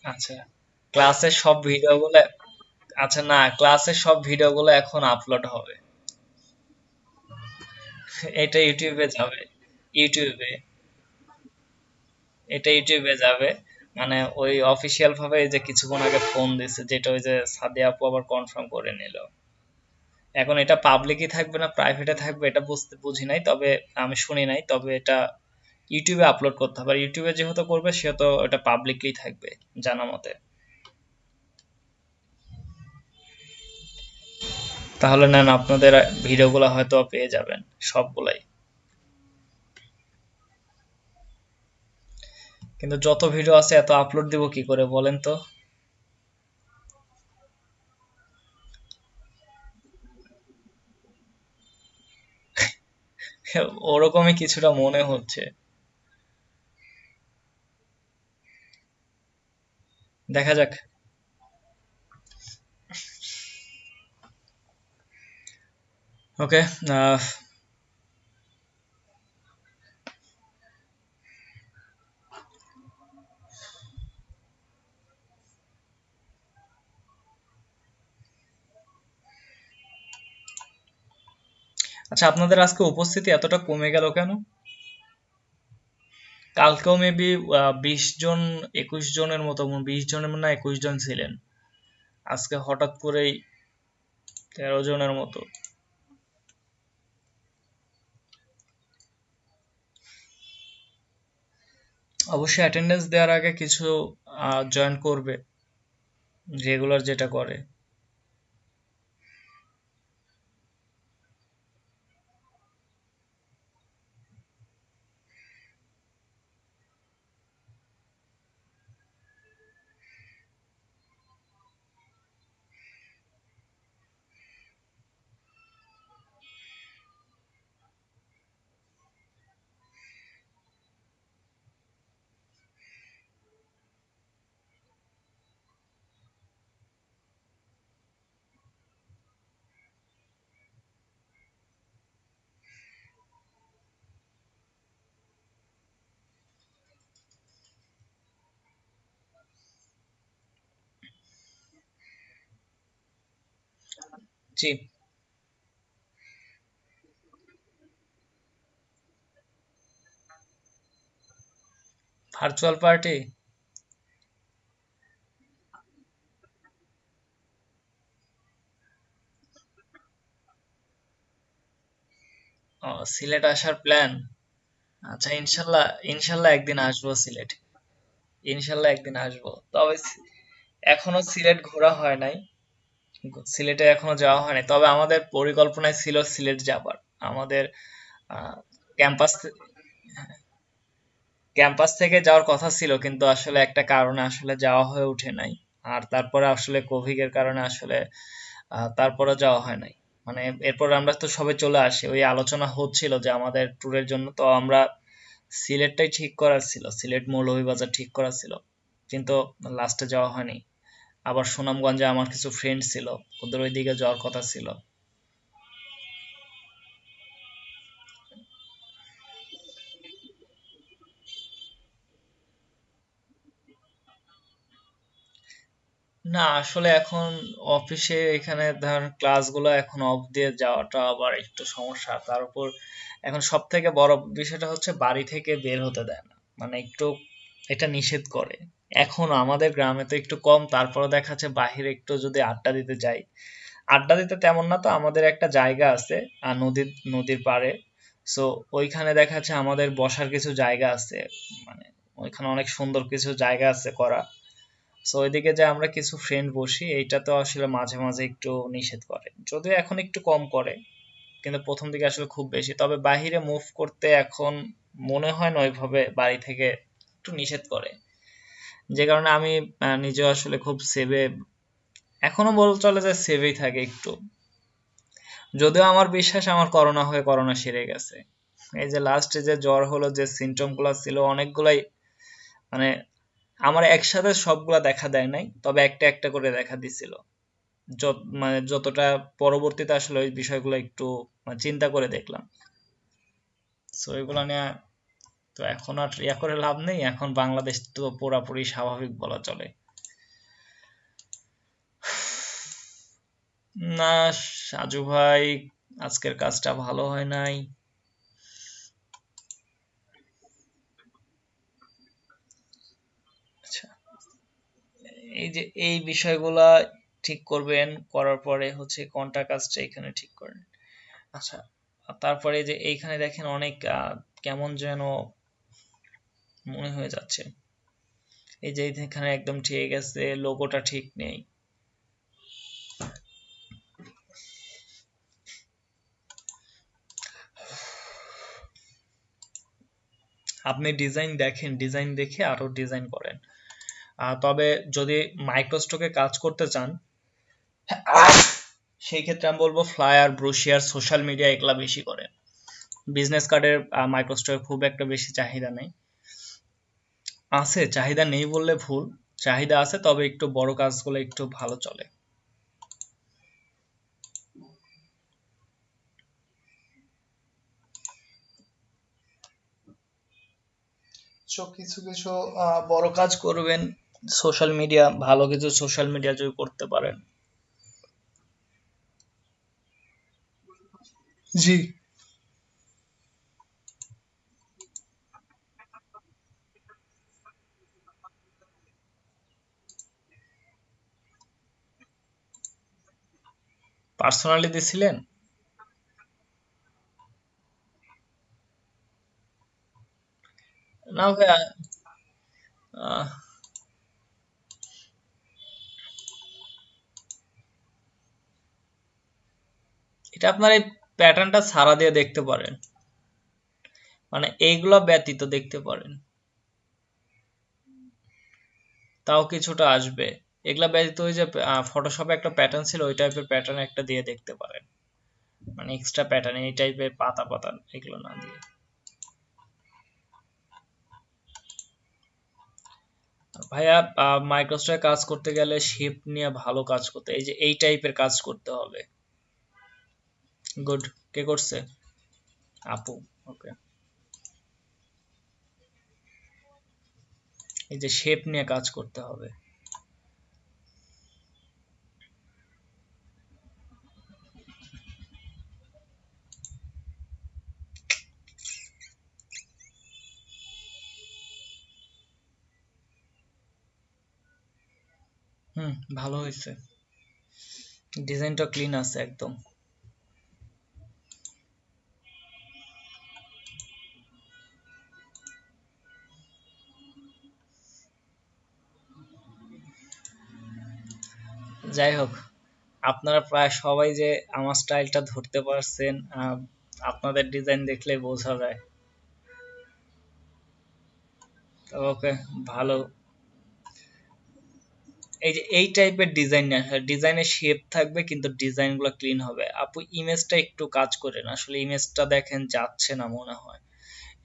Speaker 1: আচ্ছা, ক্লাসের সব ভিডিওগুলো, আচ্ছা না, ক্লাসের সব ভিডিওগুলো এখন আপলোড হবে। এটা ইউটিউবে যাবে। ইউটিউবে, এটা ইউটিউবে যাবে। মানে ওই অফিসিয়াল ভাবে এই যে কিছুক্ষণ আগে ফোন দিছে, যেটা ওই যে সাদিয়া আপু আবার কনফার্ম করে নিল। এখন এটা পাবলিকই থাকবে না প্রাইভেটে থাকবে এটা বুঝি নাই, তবে আমি শুনি নাই, তবে এটা ইউটিউবে আপলোড করতে হবে। আর ইউটিউবে যেহেতু করবে সেহেতু এটা পাবলিকই থাকবে জানা মতে। তাহলে নেন, আপনাদের ভিডিওগুলো হয়তো পেয়ে যাবেন সবগুলাই। কিন্তু যত ভিডিও আছে এত আপলোড দিব কি করে বলেন তো? ওরকমই কিছুটা মনে হচ্ছে। দেখা যাক। ওকে। আচ্ছা, আপনাদের আজকে উপস্থিতি এতটা কমে গেল কেন? কালকেও মেবি 20 জন 21 জনের মতো, 20 জনের না 21 জন ছিলেন। আজকে হঠাৎ করেই 13 জনের মতো। অবশ্যই অ্যাটেন্ডেন্স দেওয়ার আগে কিছু জয়েন করবে, রেগুলার যেটা করে। জি। Virtual party. সিলেট আসার প্ল্যান। আচ্ছা, ইনশাল্লাহ। ইনশাল্লাহ একদিন আসবো সিলেট। ইনশাল্লাহ একদিন আসবো, তবে এখনো সিলেট ঘোরা হয় নাই। সিলেটে এখনো যাওয়া হয়নি, তবে আমাদের পরিকল্পনায় ছিল সিলেট যাবার। আমাদের ক্যাম্পাস ক্যাম্পাস থেকে যাওয়ার কথা ছিল, কিন্তু আসলে একটা কারণে আসলে যাওয়া হয়ে ওঠে নাই। আর তারপরে আসলে কোভিড এর কারণে আসলে তারপরে যাওয়া হয় নাই। মানে এরপর আমরা তো সবাই চলে আসি, ওই আলোচনা হচ্ছিল যে আমাদের ট্যুরের জন্য তো আমরা সিলেটটাই ঠিক করার ছিল, সিলেট মৌলভীবাজার ঠিক করা ছিল, কিন্তু লাস্টে যাওয়া হয়নি। আবার সুনামগঞ্জে আমার কিছু ফ্রেন্ড ছিল, ওদের ওইদিকে যাওয়ার কথা ছিল। না, আসলে এখন অফিসে এখানে ধর ক্লাসগুলো এখন অফ দিয়ে যাওয়াটা আবার একটু সমস্যা। তার উপর এখন সব থেকে বড় বিষয়টা হচ্ছে বাড়ি থেকে বের হতে দেয় না, মানে একটু এটা নিষেধ করে। এখন আমাদের গ্রামে তো একটু কম, তারপরে দেখা যাচ্ছে বাহিরে একটু যদি আড্ডা দিতে যাই, আড্ডা দিতে তেমন না, তো আমাদের একটা জায়গা আছে আর নদীর পাড়ে। সো ওইখানে দেখা যাচ্ছে আমাদের বসার কিছু জায়গা আছে, মানে ওইখানে অনেক সুন্দর কিছু জায়গা আছে করা। সো ওইদিকে যে আমরা কিছু ফ্রেন্ড বসি, এইটা তো আসলে মাঝে মাঝে একটু নিষেধ করে, যদিও এখন একটু কম করে, কিন্তু প্রথম দিকে আসলে খুব বেশি। তবে বাহিরে মুভ করতে এখন মনে হয় না ওইভাবে বাড়ি থেকে একটু নিষেধ করে, যে কারণে আমি নিজেও আসলে খুব সেভে, এখনো বল চলে যায় সেভেই থাকে একটু। যদিও আমার বিশ্বাস আমার করোনা হয়ে করোনা সেরে গেছে। এই যে লাস্টে যে জ্বর হলো, যে সিমটম গুলা ছিল অনেকগুলাই, মানে আমার একসাথে সবগুলা দেখা দেয় নাই, তবে একটা একটা করে দেখা দিছিল। মানে যতটা পরবর্তীতে আসলে ওই বিষয়গুলো একটু মানে চিন্তা করে দেখলাম। সো এগুলো নিয়ে তো এখন আর ইয়া করে লাভ নেই, এখন বাংলাদেশ তো পুরাপুরি স্বাভাবিক বলা চলে। না, সাজু ভাই, আজকের কাজটা ভালো হয় নাই। আচ্ছা, এই যে এই বিষয়গুলা ঠিক করবেন, করার পরে হচ্ছে কোনটা কাজটা এখানে ঠিক করেন। আচ্ছা, তারপরে যে এইখানে দেখেন অনেক কেমন যেন মনে হয়ে যাচ্ছে। এই যে এখানে একদম ঠিক আছে, লোগোটা ঠিক নেই। আপনি ডিজাইন দেখেন, ডিজাইন দেখে আরো ডিজাইন করেন। তবে যদি মাইক্রোস্টকে কাজ করতে চান, সেই ক্ষেত্রে আমি বলবো ফ্লায়ার, ব্রোশিয়ার, সোশ্যাল মিডিয়া এগুলা বেশি করেন। বিজনেস কার্ডের মাইক্রোস্টকে খুব একটা বেশি চাহিদা নেই। আছে, চাহিদা নেই বললে ভুল, চাহিদা আছে, তবে একটু বড় কাজগুলো একটু ভালো চলে। সো কিছু কিছু বড় কাজ করবেন, সোশ্যাল মিডিয়া, ভালো কিছু সোশ্যাল মিডিয়া যদি করতে পারেন। জি। পার্সোনালি দিছিলেন? না ভাইয়া, আহ, এটা আপনার এই প্যাটার্নটা ছাড়া দিয়ে দেখতে পারেন, মানে এইগুলা ব্যতীত দেখতে পারেন, তাও কিছুটা আসবে। এগুলা ব্যতীত ওই যে ফটোশপে একটা প্যাটার্ন ছিল, ওই টাইপের প্যাটার্ন একটা দিয়ে দেখতে পারেন, মানে এক্সট্রা প্যাটার্ন এই টাইপের পাতা পাতা এগুলো না দিয়ে। ভাইয়া, মাইক্রোসফটে কাজ করতে গেলে শিফট নিয়ে ভালো কাজ করতে, এই যে এই টাইপের কাজ করতে হবে। গুড। কে করছে? আপু। ওকে। এই যে শেপ নিয়ে কাজ করতে হবে। হুম, ভালো হয়েছে। ডিজাইনটা ক্লিন আছে একদম। যাই হোক, আপনারা প্রায় সবাই যে আমার স্টাইলটা ধরতে পারছেন, আপনাদের ডিজাইন দেখলে বোঝা যায়। ওকে, ভালো। এই যে এই টাইপের ডিজাইন না, ডিজাইনের শেপ থাকবে কিন্তু ডিজাইনগুলো ক্লিন হবে। আপু ইমেজটা একটু কাজ করেন, আসলে ইমেজটা দেখেন যাচ্ছে না মনে হয়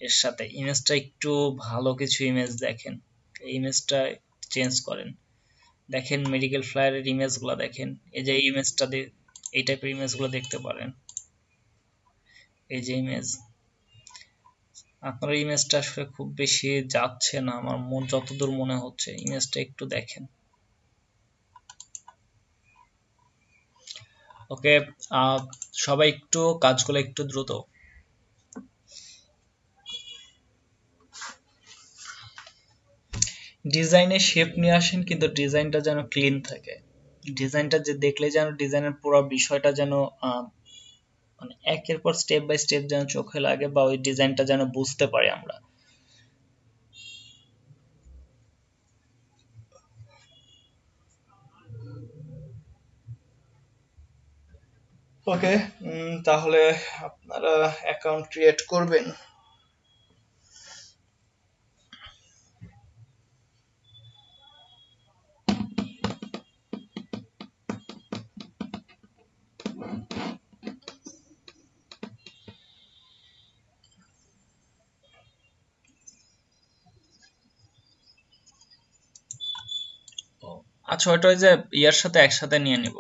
Speaker 1: এর সাথে। ইমেজটা একটু ভালো কিছু ইমেজ দেখেন, এই ইমেজটা চেঞ্জ করেন। দেখেন মেডিকেল ফ্লায়ারের ইমেজগুলো দেখেন, এই যে ইমেজটা এই টাইপের ইমেজগুলো দেখতে পারেন। এই যে ইমেজ, আপনার ইমেজটা আসলে খুব বেশি যাচ্ছে না আমার যতদূর মনে হচ্ছে, ইমেজটা একটু দেখেন। ওকে। সবাই একটু কাজগুলো একটু দ্রুত। ডিজাইনে শেপ নিয়ে আসেন কিন্তু ডিজাইনটা যেন ক্লিন থাকে। ডিজাইনটা যে দেখলে যেন ডিজাইনের পুরো বিষয়টা যেন মানে একের পর স্টেপ বাই স্টেপ যেন চোখে লাগে, বা ওই ডিজাইনটা যেন বুঝতে পারি আমরা। ওকে। তাহলে আপনারা অ্যাকাউন্ট ক্রিয়েট করবেন। আচ্ছা, ওইটা ওই যে ইয়ার সাথে একসাথে নিয়ে নিব,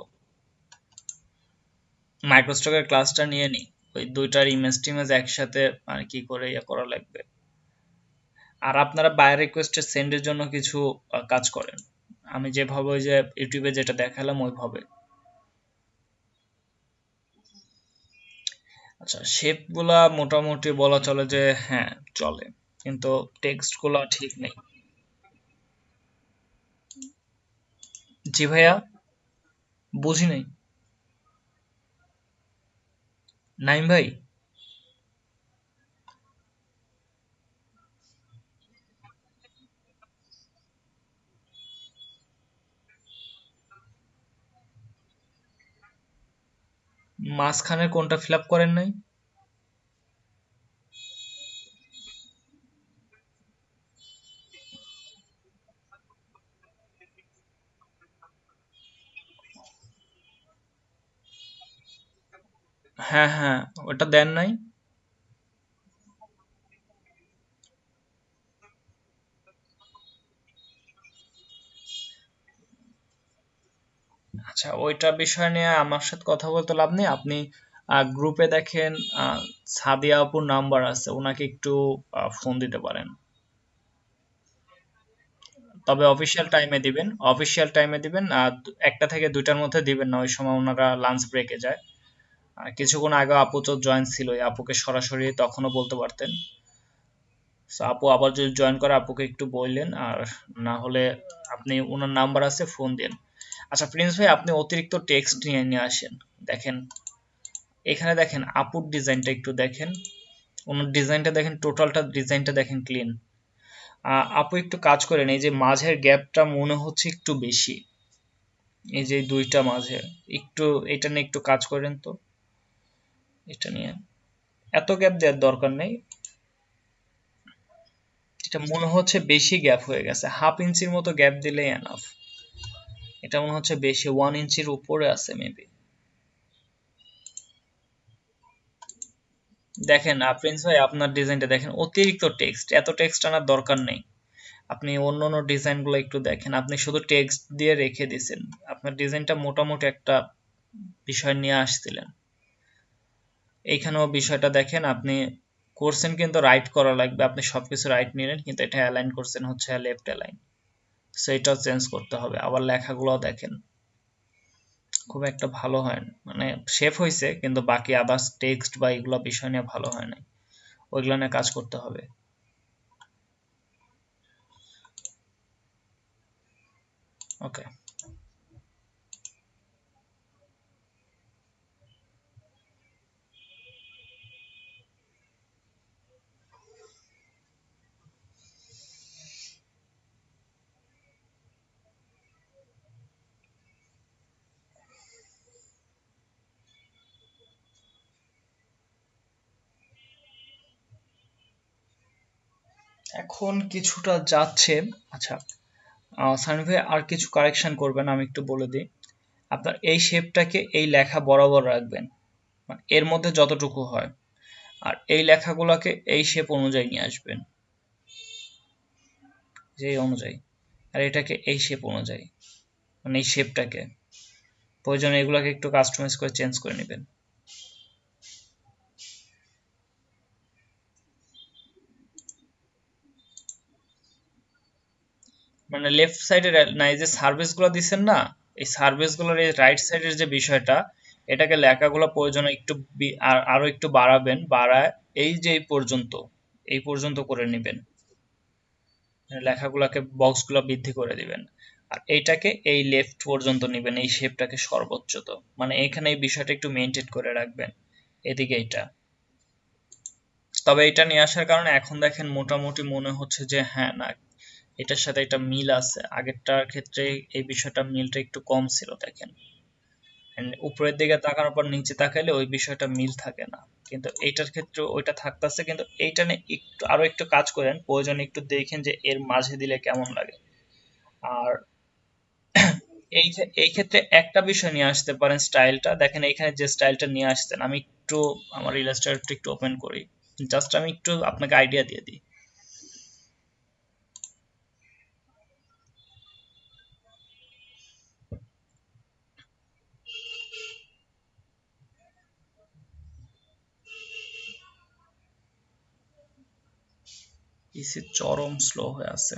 Speaker 1: মাইক্রোস্টকের ক্লাসটা নিয়ে নিই। ওই দুইটার ইমেজ টিমেজ একসাথে আর কি করে ইয়ে করা লাগবে। আর আপনারা বাই রিকোয়েস্টে সেন্ডের জন্য কিছু কাজ করেন, আমি যেভাবে ওই যে ইউটিউবে যেটা দেখালাম ওইভাবে। আচ্ছা, শেপ গুলা মোটামুটি বলা চলে যে হ্যাঁ চলে, কিন্তু টেক্সট গুলা ঠিক নেই। জি ভাইয়া, বুঝি নাই। নাইম ভাই, মাঝখানের কোনটা ফিল আপ করেন নাই? হ্যাঁ হ্যাঁ, ওটা দেন নাই। আচ্ছা, ওইটা বিষয় নিয়ে আমার সাথে কথা বলতে লাভ নেই। আপনি গ্রুপে দেখেন সাদিয়া আপুর নাম্বার আছে, ওনাকে একটু ফোন দিতে পারেন। তবে অফিসিয়াল টাইমে দিবেন, অফিসিয়াল টাইমে দিবেন। আর একটা থেকে দুইটার মধ্যে দিবেন না, ওই সময় ওনারা লাঞ্চ ব্রেকে যায়। আর কিছুক্ষণ আগে আপু তো জয়েন ছিল, আপুকে সরাসরি তখনও বলতে পারতেন। So, আপু আবার যদি জয়েন করে আপুকে একটু বললেন, আর না হলে আপনি ওনার নাম্বার আছে ফোন দেন। আচ্ছা প্রিন্স ভাই, আপনি অতিরিক্ত টেক্সট নিয়ে নিয়ে আসেন। দেখেন এখানে, দেখেন আপুর ডিজাইনটা একটু দেখেন, ওনার ডিজাইনটা দেখেন, টোটালটা ডিজাইনটা দেখেন ক্লিন। আপু একটু কাজ করেন, এই যে মাঝের গ্যাপটা মনে হচ্ছে একটু বেশি, এই যে দুইটা মাঝে একটু, এটা নিয়ে একটু কাজ করেন তো। এটা নিয়ে এত গ্যাপ দেওয়ার দরকার নেই, এটা মনে হচ্ছে বেশি গ্যাপ হয়ে গেছে, হাফ ইঞ্চির মতো গ্যাপ দিলেই এনাফ। এটা মনে হচ্ছে বেশি, 1 ইঞ্চির উপরে আছে মেবি। দেখেন প্রিন্স ভাই, আপনার ডিজাইনটা দেখেন, অতিরিক্ত টেক্সট, এত টেক্সট আনার দরকার নেই। আপনি অন্য অন্য ডিজাইনগুলো একটু দেখেন, আপনি শুধু টেক্সট দিয়ে রেখে দিয়েছেন। আপনার ডিজাইনটা মোটামুটি একটা বিষয় নিয়ে আসছিলেন, এইখানেও বিষয়টা দেখেন, আপনি করছেন কিন্তু রাইট করা লাগবে, আপনি সবকিছু রাইট নিলেন কিন্তু এটা অ্যালাইন করছেন হচ্ছে লেফট অ্যালাইন, সো এটাও চেঞ্জ করতে হবে। আবার লেখাগুলো দেখেন খুব একটা ভালো হয় না, মানে শেপ হয়েছে কিন্তু বাকি আদার্স টেক্সট বা এগুলো বিষয় নিয়ে ভালো হয় নাই, ওইগুলো নিয়ে কাজ করতে হবে। ওকে, এখন কিছুটা যাচ্ছে। আচ্ছা সানি ভাই, আর কিছু কারেকশন করবেন, আমি একটু বলে দিই। আপনার এই শেপটাকে এই লেখা বরাবর রাখবেন, মানে এর মধ্যে যতটুকু হয়, আর এই লেখাগুলোকে এই শেপ অনুযায়ী নিয়ে আসবেন, যে এই অনুযায়ী, আর এটাকে এই শেপ অনুযায়ী, মানে এই শেপটাকে, প্রয়োজনে এগুলোকে একটু কাস্টমাইজ করে চেঞ্জ করে নেবেন। মানে লেফট সাইডের না, এই যে সার্ভিস গুলো দিচ্ছেন না, এই সার্ভিস গুলোর এই রাইট সাইডের যে বিষয়টা, এটাকে লেখাগুলো প্রয়োজনে একটু আরো একটু বাড়াবেন, বাড়ায় এই যে এই পর্যন্ত করে নেবেন, লেখাগুলোকে বক্সগুলো বৃদ্ধি করে দিবেন। আর এইটাকে এই লেফট পর্যন্ত নেবেন, এই শেপটাকে সর্বোচ্চ, তো মানে এখানে এই বিষয়টা একটু মেনটেন করে রাখবেন, এদিকে এটা। তবে এটা নিয়ে আসার কারণে এখন দেখেন মোটামুটি মনে হচ্ছে যে হ্যাঁ না, এটার সাথে এটা মিল আছে, আগেরটার ক্ষেত্রে এই বিষয়টা মিলটা একটু কম ছিল দেখেন। And উপরের দিকে তাকানোর পর নিচে তাকাইলে ওই বিষয়টা মিল থাকে না, কিন্তু এইটার ক্ষেত্রে ওইটা থাকতেছে, কিন্তু এইটা নিয়ে একটু আরো একটু কাজ করেন, প্রয়োজনে একটু দেখেন যে এর মাঝে দিলে কেমন লাগে। আর এই ক্ষেত্রে একটা বিষয় নিয়ে আসতে পারেন, স্টাইলটা দেখেন, এইখানে যে স্টাইলটা নিয়ে আসছেন, আমি একটু আমার ইলাস্ট্রেটরটা একটু ওপেন করি, জাস্ট আমি একটু আপনাকে আইডিয়া দিয়ে দিই। পিসি চরম স্লো হয়ে আছে,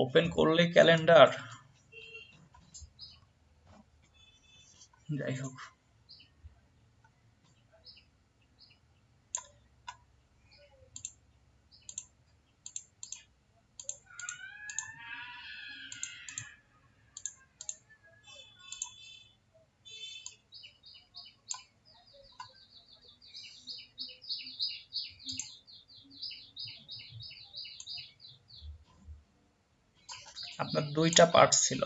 Speaker 1: ওপেন করলে ক্যালেন্ডার, যাই হোক। আপনার দুইটা পার্ট ছিল।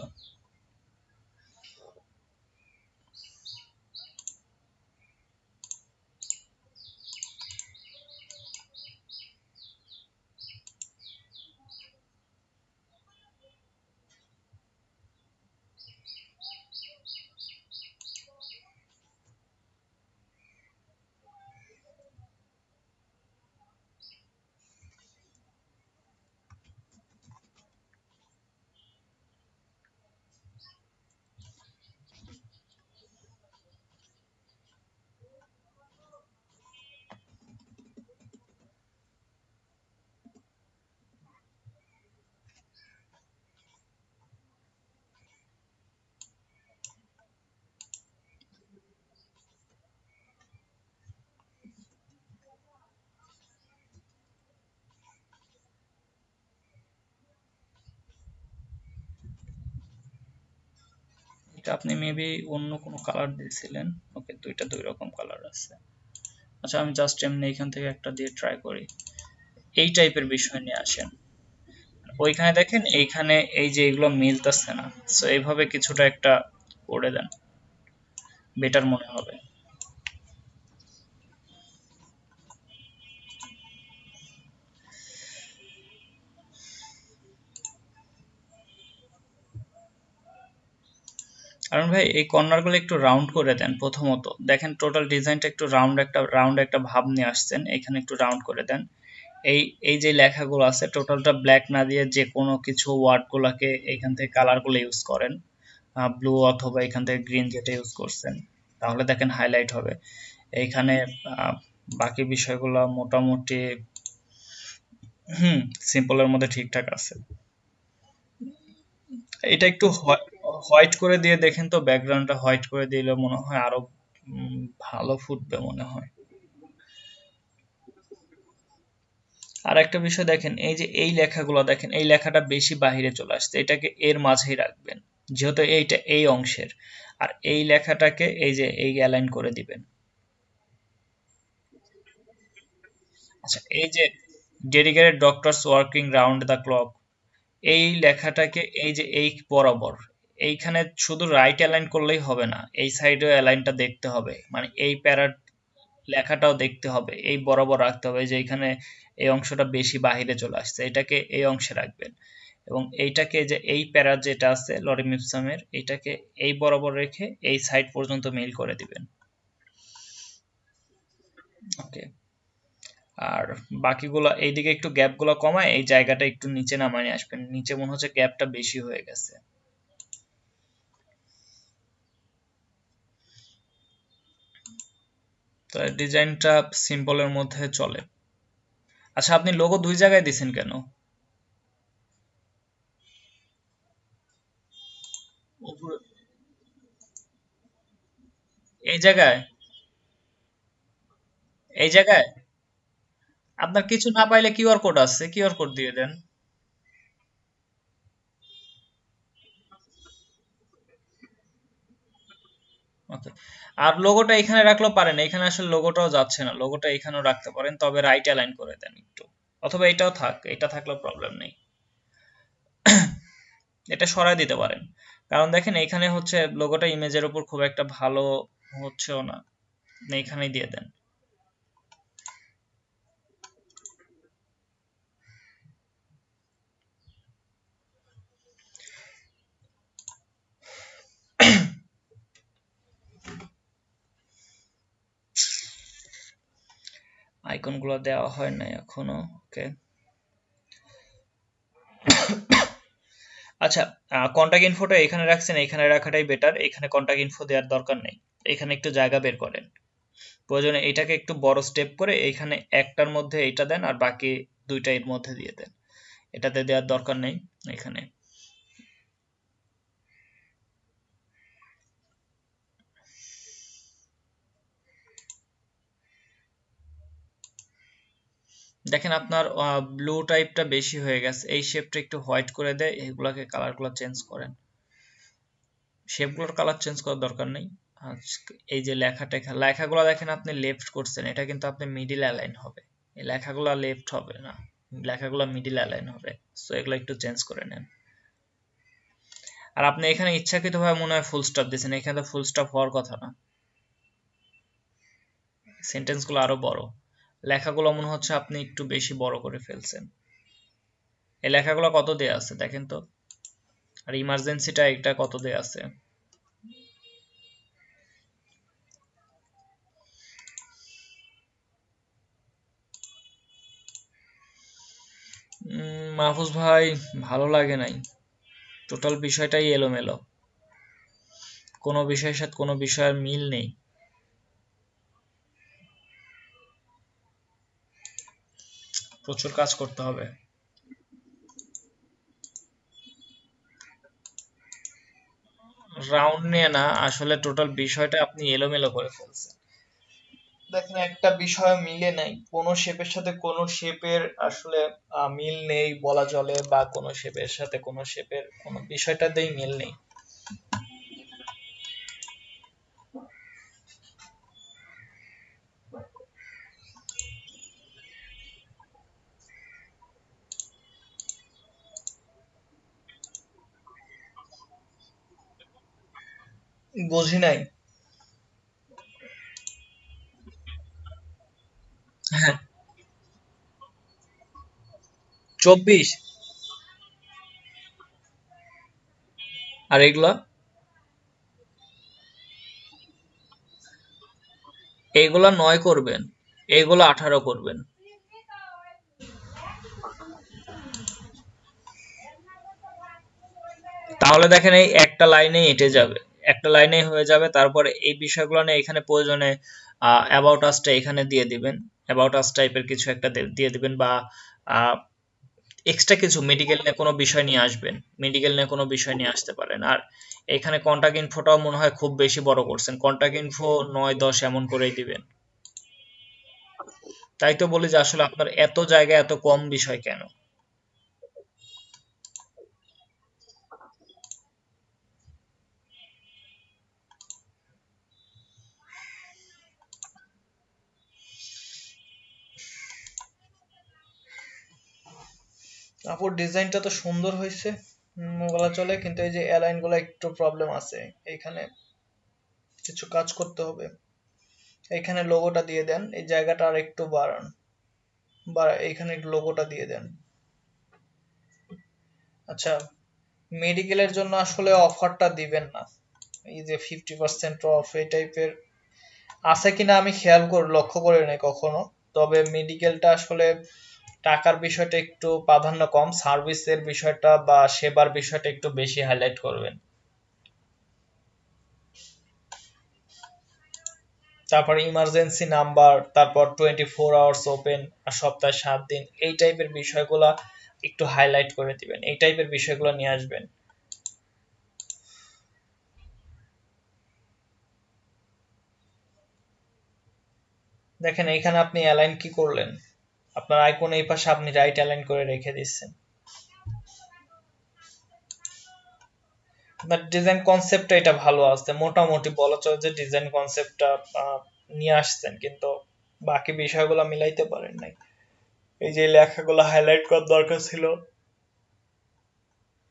Speaker 1: এটা আপনি মেবি অন্য কোনো কালার দিয়েছিলেন। ওকে, দুইটা দুই রকম কালার আছে। আচ্ছা, আমি জাস্ট এমনি এখান থেকে একটা দিয়ে ট্রাই করি। এই টাইপের বিষয় নিয়ে আসেন। ওইখানে দেখেন, এইখানে এই যে এগুলো মিলতেছে না, সো এইভাবে কিছুটা একটা করে দেন, বেটার মনে হবে। কারণ ভাই এই কর্নার গুলো একটু রাউন্ড করে দেন। প্রথমত দেখেন টোটাল ডিজাইনটা একটু রাউন্ড একটা ভাব নিয়ে আসছেন, এখানে একটু রাউন্ড করে দেন। এই এই যে লেখাগুলো আছে টোটালটা ব্ল্যাক না দিয়ে যে কোনো কিছু ওয়ার্ড গুলাকে এখান থেকে কালার গুলো ইউজ করেন, ব্লু অথবা এখান থেকে গ্রিন যেটা ইউজ করছেন, তাহলে দেখেন হাইলাইট হবে এইখানে। আহ, বাকি বিষয়গুলো মোটামুটি সিম্পলের মধ্যে ঠিকঠাক আছে। এটা একটু হোয়াইট করে দিয়ে দেখেন তো, ব্যাকগ্রাউন্ডটা হোয়াইট করে দিলে মনে হয় আরো ভালো ফুটবে মনে হয়। আর একটা বিষয় দেখেন, এই যে এই লেখাগুলো দেখেন, এই লেখাটা বেশি বাহিরে চলে আসছে, এটাকে এর মাঝেই রাখবেন, যেহেতু এইটা এই অংশের। আর এই লেখাটাকে এই যে এই অ্যালাইন করে দিবেন। আচ্ছা, এই যে dedicated doctors working round the clock, এই লেখাটাকে এই যে এই বরাবর এইখানে শুধু রাইট অ্যালাইন করলেই হবে না, এই সাইডেও অ্যালাইনটা দেখতে হবে, মানে এই প্যারার লেখাটাও দেখতে হবে, এই বরাবর রাখতে হবে। যে এখানে এই অংশটা বেশি বাহিরে চলে আসছে, এটাকে এই অংশে রাখবেন। এবং এইটাকে যে এই প্যারা যেটা আছে লরিম ইপসামের, এটাকে এই বরাবর রেখে এই সাইড পর্যন্ত মেইল করে দিবেন। ওকে। আর বাকিগুলো এইদিকে একটু গ্যাপগুলো কমায় এই জায়গাটা একটু নিচে নামায় নিয়ে আসবেন, নিচে মনে হচ্ছে গ্যাপটা বেশি হয়ে গেছে। তো ডিজাইনটা সিম্পলের মধ্যে চলে। আচ্ছা, আপনি লোগো দুই জায়গায় দিছেন কেন? উপরে- এই জায়গায়, এই জায়গায় আপনার কিছু না পাইলে কিউআর কোড আছে, কিউআর কোড দিয়ে দেন। ওকে। আর লোগোটা এখানে রাখলেও পারেন, এখানে আসলে লোগোটাও যাচ্ছে না, লোগোটা এখানেও রাখতে পারেন, তবে রাইট অ্যালাইন করে দেন একটু। অথবা এটাও থাক, এটা থাকলেও প্রবলেম নেই, এটা সরাই দিতে পারেন। কারণ দেখেন এইখানে হচ্ছে লোগোটা ইমেজের উপর খুব একটা ভালো হচ্ছেও না, এইখানেই দিয়ে দেন। আইকনগুলো দেওয়া হয় নাই এখনো। ওকে। আচ্ছা, কন্টাক্ট ইনফোটা এখানে রাখছেন, এখানে রাখাটাই বেটার, এখানে কন্টাক্ট ইনফো দেওয়ার দরকার নেই। এখানে একটু জায়গা বের করেন, প্রয়োজনে এটাকে একটু বড় স্টেপ করে এইখানে একটার মধ্যে এইটা দেন, আর বাকি দুইটা এর মধ্যে দিয়ে দেন, এটাতে দেওয়ার দরকার নেই এখানে। দেখেন আপনার ব্লু টাইপটা বেশি হয়ে গেছে, এই শেপটা একটু হোয়াইট করে দেয়, এগুলাকে কালারগুলো চেঞ্জ করেন। শেপগুলোর কালার চেঞ্জ করার দরকার নেই। এই যে লেখাগুলো দেখেন আপনি লেফট করছেন, এটা কিন্তু আপনি মিডিল অ্যালাইন হবে, এই লেখাগুলো লেফট হবে না, লেখাগুলো মিডিল অ্যালাইন হবে। সো এগুলো একটু চেঞ্জ করে নেন। আর আপনি এখানে ইচ্ছাকৃতভাবে মনে হয় ফুল স্টপ দিয়েছেন, এখানে তো ফুল স্টপ হওয়ার কথা না, সেন্টেন্সগুলো আরো বড়। লেখাগুলো মনে হচ্ছে আপনি একটু বেশি বড় করে ফেলছেন। এই লেখাগুলো কত দেয়া আছে দেখেন তো, আর ইমার্জেন্সিটা এটা কত দেয়া আছে। মাহফুজ ভাই, ভালো লাগে নাই, টোটাল বিষয়টাই এলোমেলো, কোনো বিষয়ের সাথে কোনো বিষয়ের মিল নেই। প্রচুর কাজ করতে হবে। রাউন্ড নিয়ে না, আসলে টোটাল বিষয়টা আপনি এলোমেলো করে ফেলছেন। দেখেন একটা বিষয় মিলে নাই, কোনো শেপের সাথে কোনো শেপের আসলে মিল নেই বলা চলে, বা কোনো শেপের সাথে কোনো শেপের কোনো বিষয়টাতেই মিল নেই। বুঝি নাই। হ্যাঁ, 24। আর এগুলা, এগুলা 9 করবেন, এগুলা 18 করবেন। তাহলে দেখেন এই একটা লাইনেই এঁটে যাবে, একটা লাইনেই হয়ে যাবে। তারপরে এই বিষয়গুলো নিয়ে এখানে প্রয়োজনে অ্যাবাউট আসটা এখানে দিয়ে দিবেন, অ্যাবাউট আস টাইপের কিছু একটা দিয়ে দিবেন, বা এক্সট্রা কিছু মেডিকেল নিয়ে কোনো বিষয় নিয়ে আসবেন, মেডিকেল নিয়ে কোনো বিষয় নিয়ে আসতে পারেন। আর এখানে কন্টাক্ট ইনফোটাও মনে হয় খুব বেশি বড় করছেন, কন্টাক্ট ইনফো 9 10 এমন করেই দিবেন। তাই তো বলি যে আসলে আপনার এত জায়গায় এত কম বিষয় কেন। আপুর ডিজাইনটা তো সুন্দর হয়েছে, বলা চলে, কিন্তু এই যে অ্যালাইন গুলো একটু প্রবলেম আছে। এখানে কিছু কাজ করতে হবে। এখানে লোগোটা দিয়ে দেন, এই জায়গাটা আর একটু বাড়ান, বা এখানে লোগোটা দিয়ে দেন। আচ্ছা, মেডিকেলের জন্য আসলে অফারটা দিবেন না, এই যে 50% অফ এই টাইপের আছে কিনা আমি লক্ষ্য করি নাই কখনো। তবে মেডিকেলটা আসলে টাকার বিষয়টা একটু প্রাধান্য কম, সার্ভিসের বিষয়টা বা সেবার বিষয়টা একটু বেশি হাইলাইট করবেন। তারপর ইমার্জেন্সি নাম্বার, তারপর 24 আওয়ার্স ওপেন, আর সপ্তাহে 7 দিন, এই টাইপের বিষয়গুলা একটু হাইলাইট করে দিবেন, এই টাইপের বিষয়গুলো নিয়ে আসবেন। দেখেন এইখানে আপনি অ্যালাইন কি করলেন, আপনার আইকন এই পাশে আপনি রাইট অ্যালাইন করে রেখে দিচ্ছেন। আপনার ডিজাইন কনসেপ্টটা এটা ভালো আছে, মোটামুটি বলা চলে যে ডিজাইন কনসেপ্টটা নিয়ে আসছেন, কিন্তু বাকি বিষয়গুলো মিলাইতে পারেন নাই। এই যে লেখাগুলো হাইলাইট করার দরকার ছিল,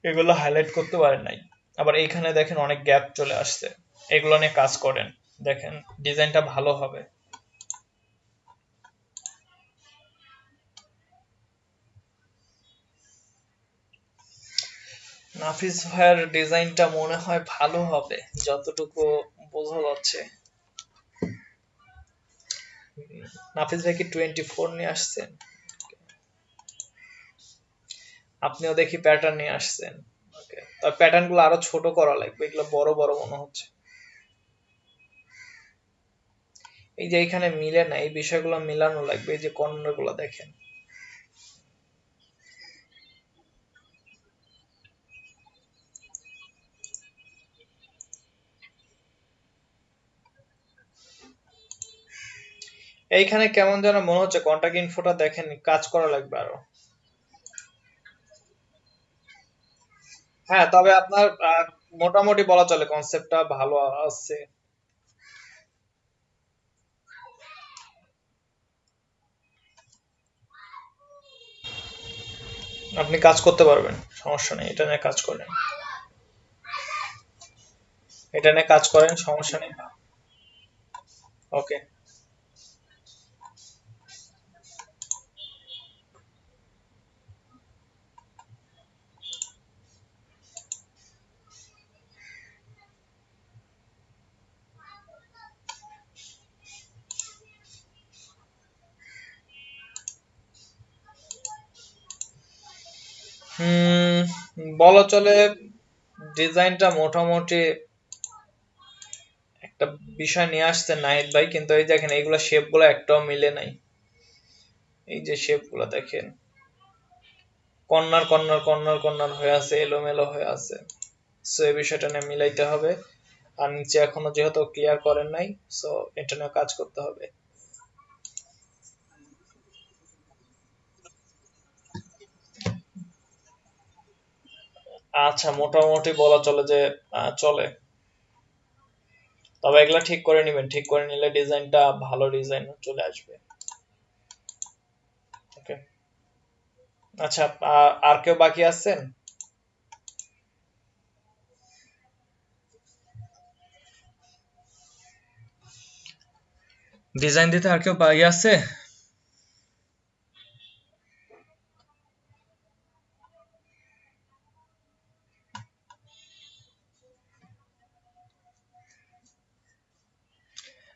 Speaker 1: এগুলো হাইলাইট করতে পারেন নাই। আবার এইখানে দেখেন অনেক গ্যাপ চলে আসছে, এগুলো নিয়ে কাজ করেন, দেখেন ডিজাইনটা ভালো হবে। নাফিস ভাইয়ের ডিজাইনটা মনে হয় ভালো হবে, যতটুকু বোঝা যাচ্ছে। নাফিস ভাই কি 24 নিয়ে আসছেন? আপনিও দেখি প্যাটার্ন নিয়ে আসছেন। ওকে, তার প্যাটার্ন গুলো আরো ছোট করা লাগবে, এগুলো বড় বড় মনে হচ্ছে। এই যে এখানে মিলে না, এই বিষয়গুলো মিলানো লাগবে, এই যে কর্নার গুলো দেখেন। এইখানে কেমন যেন মনে হচ্ছে, কন্টাক্ট ইনফোটা দেখেন, কাজ করা লাগবে আরো। হ্যাঁ, তবে আপনার মোটামুটি বলা চলে কনসেপ্টটা ভালো আছে। আপনি কাজ করতে পারবেন, সমস্যা নেই, এটা নিয়ে কাজ করেন, এটা নিয়ে কাজ করেন, সমস্যা নেই। ওকে। হুম, বলা চলে ডিজাইনটা মোটামুটি একটা বিষয় নিয়ে আসছে নাহিদ ভাই, কিন্তু এই দেখেন এইগুলা শেপ গুলো একটাও মিলে নাই। এই যে শেপ গুলো দেখেন, কর্নার কর্নার কর্নার কর্নার হয়ে আছে, এলোমেলো হয়ে আছে। সো এই বিষয়টা নিয়ে মিলাইতে হবে। আর নিচে এখনো যেহেতু ক্লিয়ার করেন নাই, সো এটা নিয়ে কাজ করতে হবে। আচ্ছা, মোটামুটি বলা চলে যে চলে। তবে এগুলা ঠিক করে নিবেন, ঠিক করে নিলে ডিজাইনটা ভালো ডিজাইন চলে আসবে। ওকে। আচ্ছা, আর কেউ বাকি আছেন? ডিজাইন দিতে আর কেউ বাকি আছে?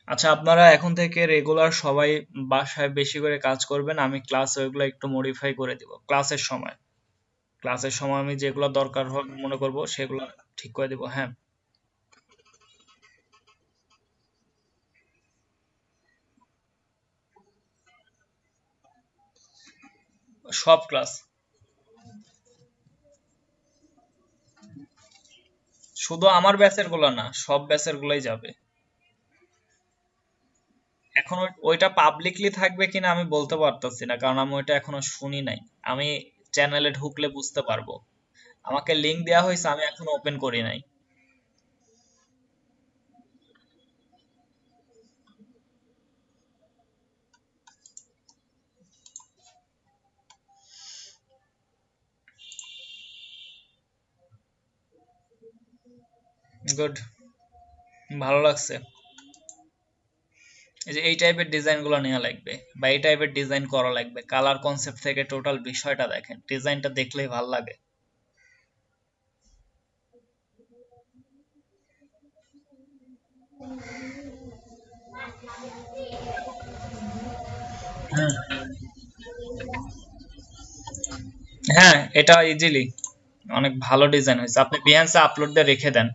Speaker 1: আচ্ছা, আপনারা এখন থেকে রেগুলার সবাই বাসায় বেশি করে কাজ করবেন, আমি ক্লাসে ওইগুলো একটু মডিফাই করে দিব ক্লাসের সময় আমি যেগুলো দরকার মনে করব সেগুলো ঠিক করে দিব। হ্যাঁ, সব ক্লাস, শুধু আমার ব্যাচের গুলো না, সব ব্যাচের গুলাই যাবে। এখন ওইটা পাবলিকলি থাকবে কিনা আমি বলতে পারতাছি না, কারণ আমি ওইটা এখনো শুনি নাই। আমি চ্যানেলে ঢুকলে বুঝতে পারবো। আমাকে লিংক দেওয়া হয়েছে, আমি এখনো ওপেন করি নাই। গুড, ভালো লাগছে। এই যে এই টাইপের ডিজাইন গুলো নেওয়া লাগবে, বা এই টাইপের ডিজাইন করা লাগবে। কালার কনসেপ্ট থেকে টোটাল বিষয়টা দেখেন, ডিজাইনটা দেখলেই ভাল লাগে। হুম। হ্যাঁ, এটা ইজিলি অনেক ভালো ডিজাইন হয়েছে, আপনি বিহান্সে আপলোড দিয়ে রেখে দেন।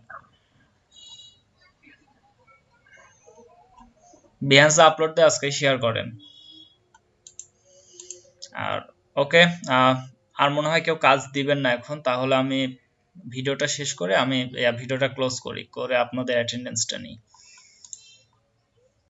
Speaker 1: বিহান্সে আপলোড দিয়ে আজকে শেয়ার করেন। আর ওকে, আর মনে হয় কেউ কাজ দিবেন না এখন, তাহলে আমি ভিডিওটা শেষ করে আমি ভিডিওটা ক্লোজ করি, করে আপনাদের অ্যাটেন্ডেন্সটা নিই।